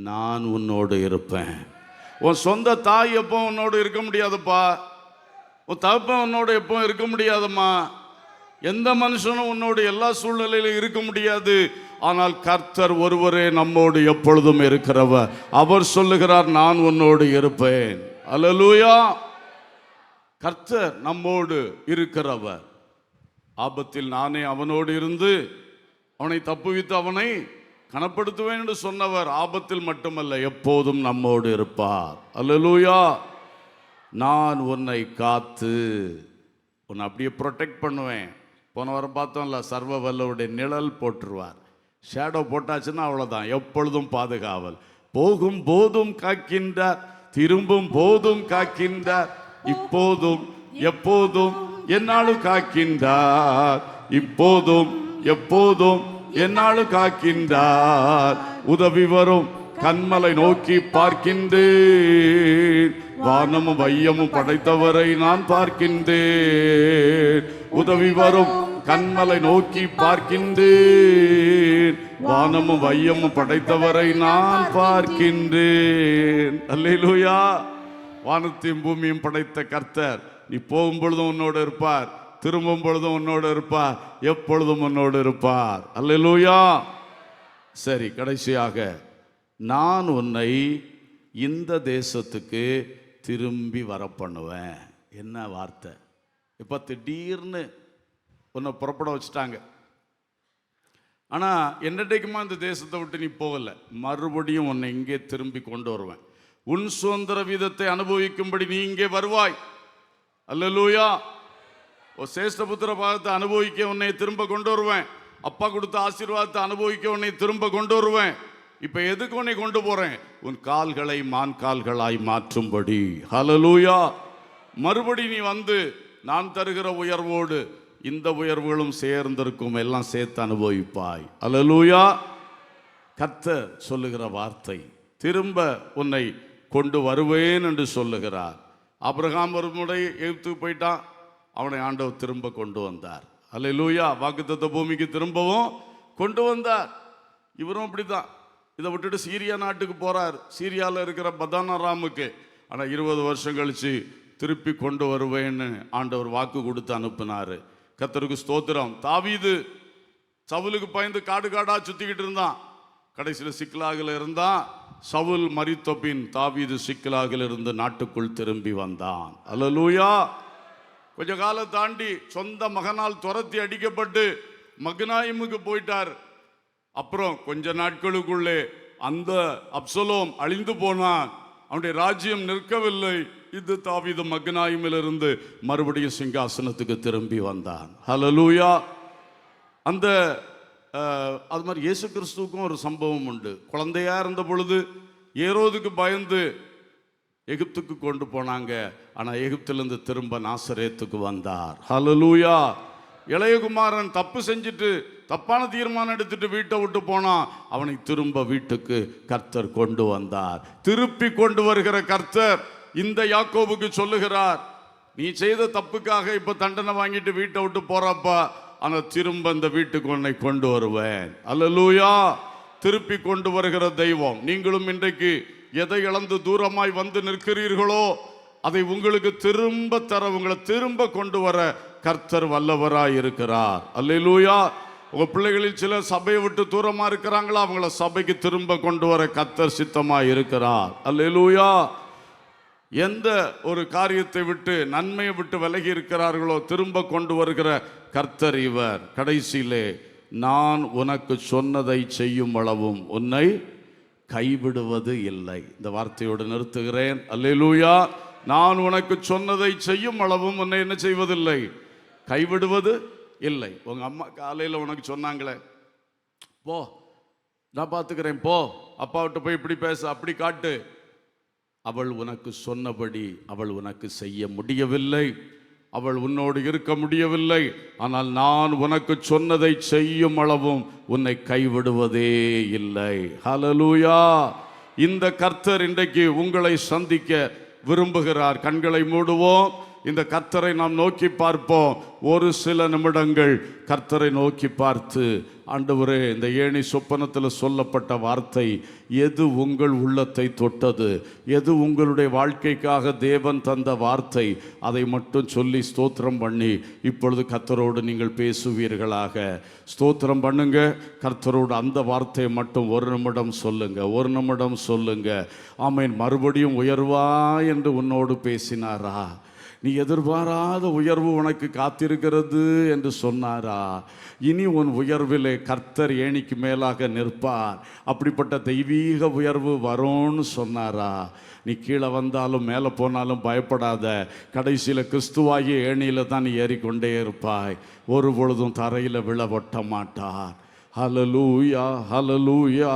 A: நான் உன்னோடு இருப்பேன். உன் சொந்த தாய் எப்போ உன்னோடு இருக்க முடியாதுப்பா. உன் தகப்பன் உன்னோடு எப்போ இருக்க முடியாதம்மா. எந்த மனுஷனும் உன்னோடு எல்லா சூழ்நிலையிலும் இருக்க முடியாது. ஆனால் கர்த்தர் ஒருவரே நம்மோடு எப்பொழுதும் இருக்கிறவர். அவர் சொல்லுகிறார், நான் உன்னோடு இருப்பேன். அல்லேலூயா. கர்த்தர் நம்மோடு இருக்கிறவர். ஆபத்தில் நானே அவனோடு இருந்து அவனை தப்புவித்து அவனை கனப்படுத்துவேன் என்று சொன்னவர் ஆபத்தில் மட்டுமல்ல, எப்போதும் நம்மோடு இருப்பார். அல்லேலூயா. நான் உன்னை காத்து உன்னை அப்படியே ப்ரொடெக்ட் பண்ணுவேன். போன வாரம் பார்த்தோம்ல, சர்வ வல்லவருடைய நிழல் போட்டுருவார். ஷேடோ போட்டாச்சுன்னா அவ்வளோதான், எப்பொழுதும் பாதுகாவல். போகும் போதும் காக்கின்றார், திரும்பும் போதும் காக்கின்றார், இப்போதும் எப்போதும் என்னாலும் காக்கின்றார், இப்போதும் எப்போதும் என்னாலும் காக்கின்றார். உதவி வரும் கண்மலை நோக்கி பார்க்கின்றேன், வானமும் வையமும் படைத்தவரை நான் பார்க்கின்றேன். உதவி வரும் கண்மலை நோக்கி பார்க்கின்றேன், வானமும் வையமும் படைத்தவரை நான் பார்க்கின்றேன். அல்லேலூயா. வானத்தையும் பூமியும் படைத்த கர்த்தர் நீ போகும் பொழுதும் உன்னோடு இருப்பார், திரும்பும் பொழுதும் உன்னோடு இருப்பார், எப்பொழுதும் உன்னோடு இருப்பார். அல்லேலூயா. சரி, கடைசியாக நான் உன்னை இந்த தேசத்துக்கு திரும்பி வர பண்ணுவேன். என்ன வார்த்தை! இப்போ திடீர்னு உன்னை புறப்பட வச்சுட்டாங்க. ஆனால் என்னைக்குமா இந்த தேசத்தை விட்டு நீ போகலை, மறுபடியும் உன்னை இங்கே திரும்பி கொண்டு வருவேன். உன் சுதந்திர வீதத்தை அனுபவிக்கும்படி நீ இங்கே வருவாய். அல்லேலூயா. ஓ சேஷ்டபுத்திர பாகத்தை அனுபவிக்க உன்னை திரும்ப கொண்டு வருவேன். அப்பா கொடுத்த ஆசீர்வாதத்தை அனுபவிக்க உன்னை திரும்ப கொண்டு வருவேன். இப்போ எதுக்கு உன்னை கொண்டு போறேன்? உன் கால்களை மான் கால்களாய் மாற்றும்படி. ஹல்லேலூயா. மறுபடி நீ நான் தருகிற உயர்வோடு இந்த உயர்வுகளும் சேர்ந்திருக்கும், எல்லாம் சேர்த்து அனுபவிப்பாய். ஹல்லேலூயா. கர்த்தர் சொல்லுகிற வார்த்தை, திரும்ப உன்னை கொண்டு வருவேன் என்று சொல்லுகிறார். ஆபிரகாம் ஒரு முறை எகிப்துக்கு போயிட்டான், அவனை ஆண்டவர் திரும்ப கொண்டு வந்தார். ஹல்லேலூயா. வாக்குத்தத்த பூமிக்கு திரும்பவும் கொண்டு வந்தார். இவரும் அப்படிதான். இதை விட்டுட்டு சீரியா நாட்டுக்கு போறார், சீரியாவில் இருக்கிற பதானராமுக்கு. ஆனால் 20 வருஷம் கழிச்சு திருப்பி கொண்டு வருவேன்னு ஆண்டவர் வாக்கு கொடுத்து அனுப்பினார். கர்த்தருக்கு ஸ்தோத்திரம். தாவீது சவுலுக்கு பயந்து காடு காடா சுத்திக்கிட்டு இருந்தான். கடைசியில் சிக்லாகில் இருந்தான். சவுல் மரித்த பின் தாவீது சிக்லாகில் இருந்து நாட்டுக்குள் திரும்பி வந்தான். அல்லேலூயா. கொஞ்ச காலம் தாண்டி சொந்த மகனால் துரத்தி அடிக்கப்பட்டு மக்னாயிமுக்கு போயிட்டார். அப்புறம் கொஞ்ச நாட்களுக்குள்ளே அந்த அப்சலோம் அழிந்து போனான், அவனுடைய ராஜ்யம் நிற்கவில்லை. இது தாவீது மக்னாயிமிலிருந்து மறுபடியும் சிங்காசனத்துக்கு திரும்பி வந்தான். ஹல்லேலூயா. அந்த அது மாதிரி இயேசு கிறிஸ்துவுக்கும் ஒரு சம்பவம் உண்டு. குழந்தையா இருந்த பொழுது ஏரோதுக்கு பயந்து எகிப்துக்கு கொண்டு போனாங்க. ஆனால் எகிப்திலிருந்து திரும்ப நாசரேத்துக்கு வந்தார். ஹல்லேலூயா. இளையகுமாரன் தப்பு செஞ்சுட்டு தப்பான தீர்மானம் எடுத்துட்டு வீட்டை விட்டு போனான். அவனை திரும்ப வீட்டுக்கு கர்த்தர் கொண்டு வந்தார். திருப்பி கொண்டு வருகிற கர்த்தர் இந்த யாக்கோபுக்கு சொல்லுகிறார், நீ செய்த தப்புக்காக இப்ப தண்டனை வாங்கிட்டு வீட்டை விட்டு போறப்பா, ஆனால் திரும்ப இந்த வீட்டுக்கு உன்னை கொண்டு வருவேன். அல்லேலூயா. திருப்பி கொண்டு வருகிற தெய்வம். நீங்களும் இன்றைக்கு எதை இழந்து தூரமாய் வந்து நிற்கிறீர்களோ அதை உங்களுக்கு திரும்ப தர, உங்களை திரும்ப கொண்டு வர கர்த்தர் வல்லவராய் இருக்கிறார். அல்லேலூயா. உங்க பிள்ளைகளில் சிலர் சபையை விட்டு தூரமா இருக்கிறாங்களா, அவங்கள சபைக்கு திரும்ப கொண்டு வர கர்த்தர் சித்தமாய் இருக்கிறார். அல்லேலூயா. எந்த ஒரு காரியத்தை விட்டு, நன்மையை விட்டு விலகி இருக்கிறார்களோ திரும்ப கொண்டு வருகிற கர்த்தர் இவர். கடைசியிலே, நான் உனக்கு சொன்னதை செய்யும் அளவும் உன்னை கைவிடுவது இல்லை. இந்த வார்த்தையோடு நிறுத்துகிறேன். அல்லேலூயா. நான் உனக்கு சொன்னதை செய்யும் அளவும் உன்னை என்ன செய்வதில்லை, கைவிடுவது இல்லை. உங்க அம்மா காலையில் உனக்கு சொன்னாங்களே, போ நான் பார்த்துக்கிறேன், போ அப்பாவிட்ட போய் இப்படி பேச, அப்படி காட்டு. அவள் உனக்கு சொன்னபடி அவள் உனக்கு செய்ய முடியவில்லை, அவள் உன்னோடு இருக்க முடியவில்லை. ஆனால் நான் உனக்கு சொன்னதை செய்யும் அளவும் உன்னை கைவிடுவதே இல்லை. ஹல்லேலூயா. இந்த கர்த்தர் இன்றைக்கு உங்களை சந்திக்க விரும்புகிறார். கண்களை மூடுவோம். இந்த கர்த்தரை நாம் நோக்கி பார்ப்போம். ஒரு சில நிமிடங்கள் கர்த்தரை நோக்கி பார்த்து, ஆண்டவரே, இந்த ஏணி சொப்பனத்தில் சொல்லப்பட்ட வார்த்தை எது உங்கள் உள்ளத்தை தொட்டது, எது உங்களுடைய வாழ்க்கைக்காக தேவன் தந்த வார்த்தை, அதை மட்டும் சொல்லி ஸ்தோத்திரம் பண்ணி இப்பொழுது கர்த்தரோடு நீங்கள் பேசுவீர்களாக. ஸ்தோத்திரம் பண்ணுங்க. கர்த்தரோடு அந்த வார்த்தையை மட்டும் ஒரு நிமிடம் சொல்லுங்க, ஒரு நிமிடம் சொல்லுங்க. ஆமேன். மறுபடியும் உயர்வா என்று உன்னோடு பேசினாரா? நீ எதிர்பாராத உயர்வு உனக்கு காத்திருக்கிறது என்று சொன்னாரா? இனி உன் உயர்விலே கர்த்தர் ஏணிக்கு மேலாக நிற்பார், அப்படிப்பட்ட தெய்வீக உயர்வு வரும்னு சொன்னாரா? நீ கீழே வந்தாலும் மேலே போனாலும் பயப்படாத. கடைசியில் கிறிஸ்துவாகிய ஏணியில் தான் நீ ஏறிக்கொண்டே இருப்பாய். ஒரு பொழுதும் தரையில் விழ ஒட்ட மாட்டார். Hallelujah, hallelujah.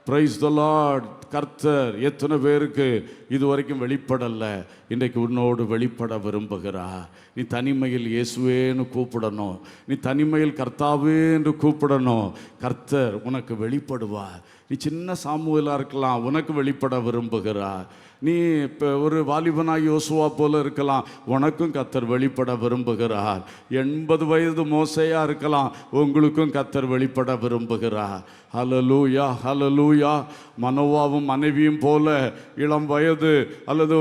A: Praise the lord. கர்த்தர் எத்தனை பேருக்கு இதுவரைக்கும் வெளிப்படல, இன்றைக்கு உன்னோடு வெளிப்பட விரும்புகிறார். நீ தனிமையில் இயேசுவேன்னு கூப்பிடணும், நீ தனிமையில் கர்த்தாவே என்று கூப்பிடணும். கர்த்தர் உனக்கு வெளிப்படுவார். நீ சின்ன சாமுவேலா இருக்கலாம், உனக்கு வெளிப்பட விரும்புகிறார். நீ இப்போ ஒரு வாலிபனாய் யோசுவா போல இருக்கலாம், உனக்கும் கர்த்தர் வெளிப்பட விரும்புகிறார். 80 வயது மோசையா இருக்கலாம், உங்களுக்கும் கர்த்தர் வெளிப்பட விரும்புகிறார். ஹல்லேலூயா, ஹல்லேலூயா. மனோவாவும் மனைவியும் போல இளம் வயது அல்லது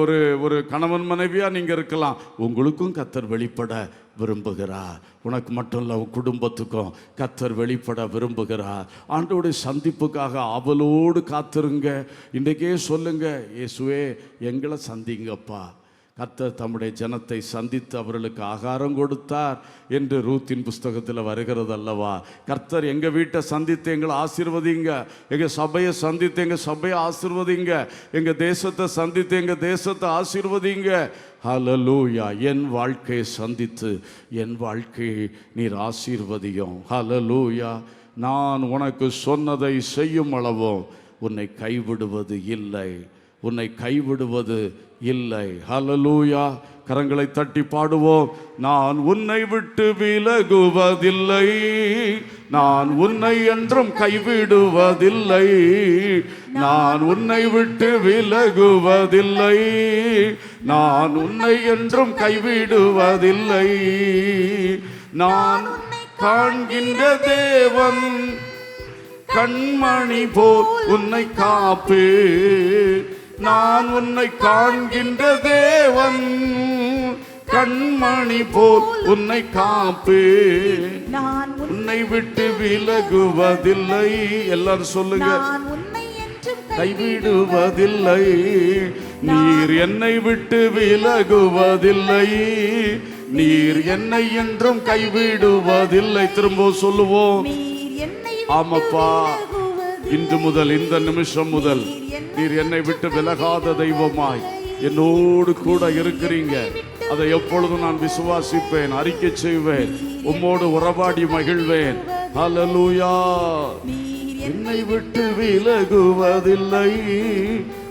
A: ஒரு கணவன் மனைவியா நீங்க இருக்கலாம், உங்களுக்கும் கர்த்தர் வெளிப்பட விரும்புகிறார். உனக்கு மட்டும் இல்லை, உன் குடும்பத்துக்கும் கர்த்தர் வெளிப்பட விரும்புகிறார். ஆண்டோடைய சந்திப்புக்காக அவளோடு காத்திருங்க. இன்றைக்கே சொல்லுங்க, இயேசுவே எங்களை சந்திங்கப்பா. கர்த்தர் தம்முடைய ஜனத்தை சந்தித்து அவர்களுக்கு ஆகாரம் கொடுத்தார் என்று ரூத்தின் புஸ்தகத்தில் வருகிறது அல்லவா? கர்த்தர் எங்கள் வீட்டை சந்தித்து எங்களை ஆசீர்வதிங்க, எங்கள் சபையை சந்தித்து எங்கள் சபையை ஆசீர்வதிங்க, எங்கள் தேசத்தை சந்தித்து எங்கள் தேசத்தை ஆசீர்வதிங்க. ஹல்லேலூயா. என் வாழ்க்கையை சந்தித்து என் வாழ்க்கையை நீர் ஆசீர்வதியும். ஹல்லேலூயா. நான் உனக்கு சொன்னதை செய்யும் அளவும் உன்னை கைவிடுவது இல்லை, உன்னை கைவிடுவது இல்லை. ஹல்லேலூயா. கரங்களை தட்டி பாடுவோம். நான் உன்னை விட்டு விலகுவதில்லை, நான் உன்னை என்றும் கைவிடுவதில்லை, நான் உன்னை விட்டு விலகுவதில்லை, நான் உன்னை என்றும் கைவிடுவதில்லை. நான் காண்கின்ற தேவன், கண்மணி போல் உன்னை காப்பே. நான் உன்னை காண்கின்ற தேவன், கண்மணி போல் உன்னை காப்பே.
B: நான்
A: உன்னை விட்டு விலகுவதில்லை. எல்லாரும் சொல்லுங்க, கைவிடுவதில்லை. நீர் என்னை விட்டு விலகுவதில்லை, நீர் என்னை என்றும் கைவிடுவதில்லை. திரும்ப சொல்லுவோம். ஆமாப்பா, இன்று முதல், இந்த நிமிஷம் முதல் நீர் என்னை விட்டு விலகாத தெய்வமாய் என்னோடு கூட இருக்கிறீங்க. அதை எப்பொழுதும் நான் விசுவாசிப்பேன், அறிக்கை செய்வேன், உம்மோடு உறவாடி மகிழ்வேன். ஹல்லேலூயா. என்னை விட்டு விலகுவதில்லை,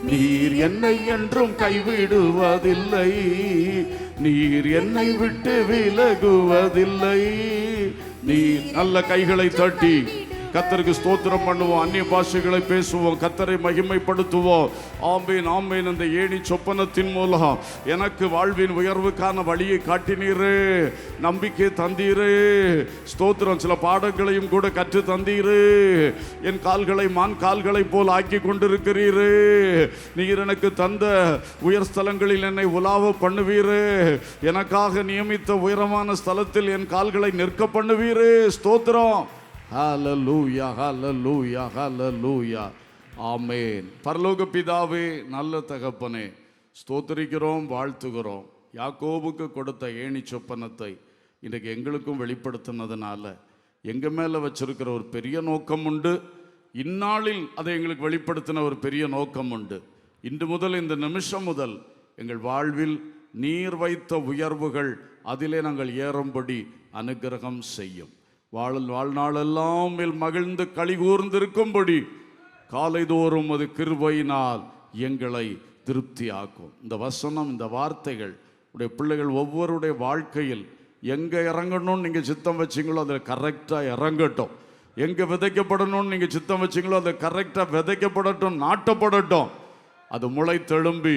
A: நீர் என்னை என்றும் கைவிடுவதில்லை, நீர் என்னை விட்டு விலகுவதில்லை. நீர் நல்ல கைகளை தட்டி கர்த்தருக்கு ஸ்தோத்திரம் பண்ணுவோம், அந்நிய பாஷைகளை பேசுவோம், கர்த்தரை மகிமைப்படுத்துவோம். ஆமேன் ஆமேன். இந்த ஏணி சொப்பனத்தின் மூலம் எனக்கு வாழ்வின் உயர்வுக்கான வழியை காட்டினீரே, நம்பிக்கை தந்தீரே, ஸ்தோத்திரம். சில பாடங்களையும் கூட கற்று தந்தீரே, என் கால்களை மான் கால்களை போல் ஆக்கி கொண்டிருக்கிறீரே, நீர் எனக்கு தந்த உயர் ஸ்தலங்களில் என்னை உலாவ பண்ணுவீரே, எனக்காக நியமித்த உயரமான ஸ்தலத்தில் என் கால்களை நிற்க பண்ணுவீரே, ஸ்தோத்திரம். ஹல்லேலூயா ஹல்லேலூயா ஹல்லேலூயா. ஆமென். பரலோக பிதாவே, நல்ல தகப்பனே, ஸ்தோத்திரிக்கிறோம், வாழ்த்துகிறோம். யாக்கோபுக்கு கொடுத்த ஏணி சொப்பனத்தை இன்றைக்கு எங்களுக்கும் வெளிப்படுத்தினதுனால எங்கள் மேலே வச்சிருக்கிற ஒரு பெரிய நோக்கம் உண்டு. இந்நாளில் அதை எங்களுக்கு வெளிப்படுத்தின ஒரு பெரிய நோக்கம் உண்டு. இன்று முதல், இந்த நிமிஷம் முதல் எங்கள் வாழ்வில் நீர் வைத்த உயர்வுகள் அதிலே நாங்கள் ஏறும்படி அனுக்கிரகம் செய்யும். வாழ்நாளெல்லாம் மேல் மகிழ்ந்து களி கூர்ந்திருக்கும்படி காலைதோறும் அது கிருபையினால் எங்களை திருப்தியாக்கும். இந்த வசனம், இந்த வார்த்தைகள் உடைய பிள்ளைகள் ஒவ்வொருடைய வாழ்க்கையில் எங்கே இறங்கணும்னு நீங்கள் சித்தம் வச்சிங்களோ அதில் கரெக்டாக இறங்கட்டும். எங்கே விதைக்கப்படணும்னு நீங்கள் சித்தம் வச்சிங்களோ அதில் கரெக்டாக விதைக்கப்படட்டும், நாட்டப்படட்டும். அது முளைத்தெழும்பி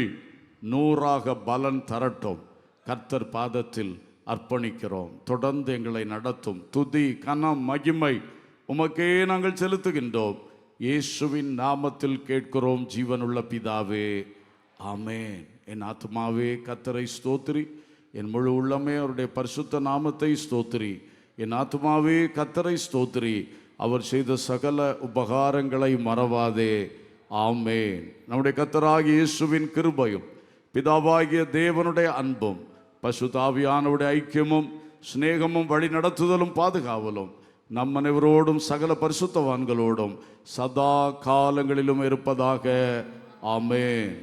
A: 100ஆக பலன் தரட்டும். கர்த்தர் பாதத்தில் அர்ப்பணிக்கிறோம். தொடர்ந்து எங்களை நடத்தும். துதி கனம் மகிமை உமக்கே நாங்கள் செலுத்துகின்றோம். இயேசுவின் நாமத்தில் கேட்கிறோம் ஜீவனுள்ள பிதாவே, ஆமென். என் ஆத்மாவே கர்த்தரை ஸ்தோத்திரி, என் முழு உள்ளமே அவருடைய பரிசுத்த நாமத்தை ஸ்தோத்திரி. என் ஆத்மாவே கர்த்தரை ஸ்தோத்திரி, அவர் செய்த சகல உபகாரங்களை மறவாதே, ஆமென். நம்முடைய கர்த்தராகிய இயேசுவின் கிருபையும் பிதாவாகிய தேவனுடைய அன்பும் பரிசுத்த ஆவியானவருடைய ஐக்கியமும் சிநேகமும் வழி நடத்துதலும் பாதுகாவலும் நம் அனைவரோடும் சகல பரிசுத்தவான்களோடும் சதா காலங்களிலும் இருப்பதாக, ஆமென்.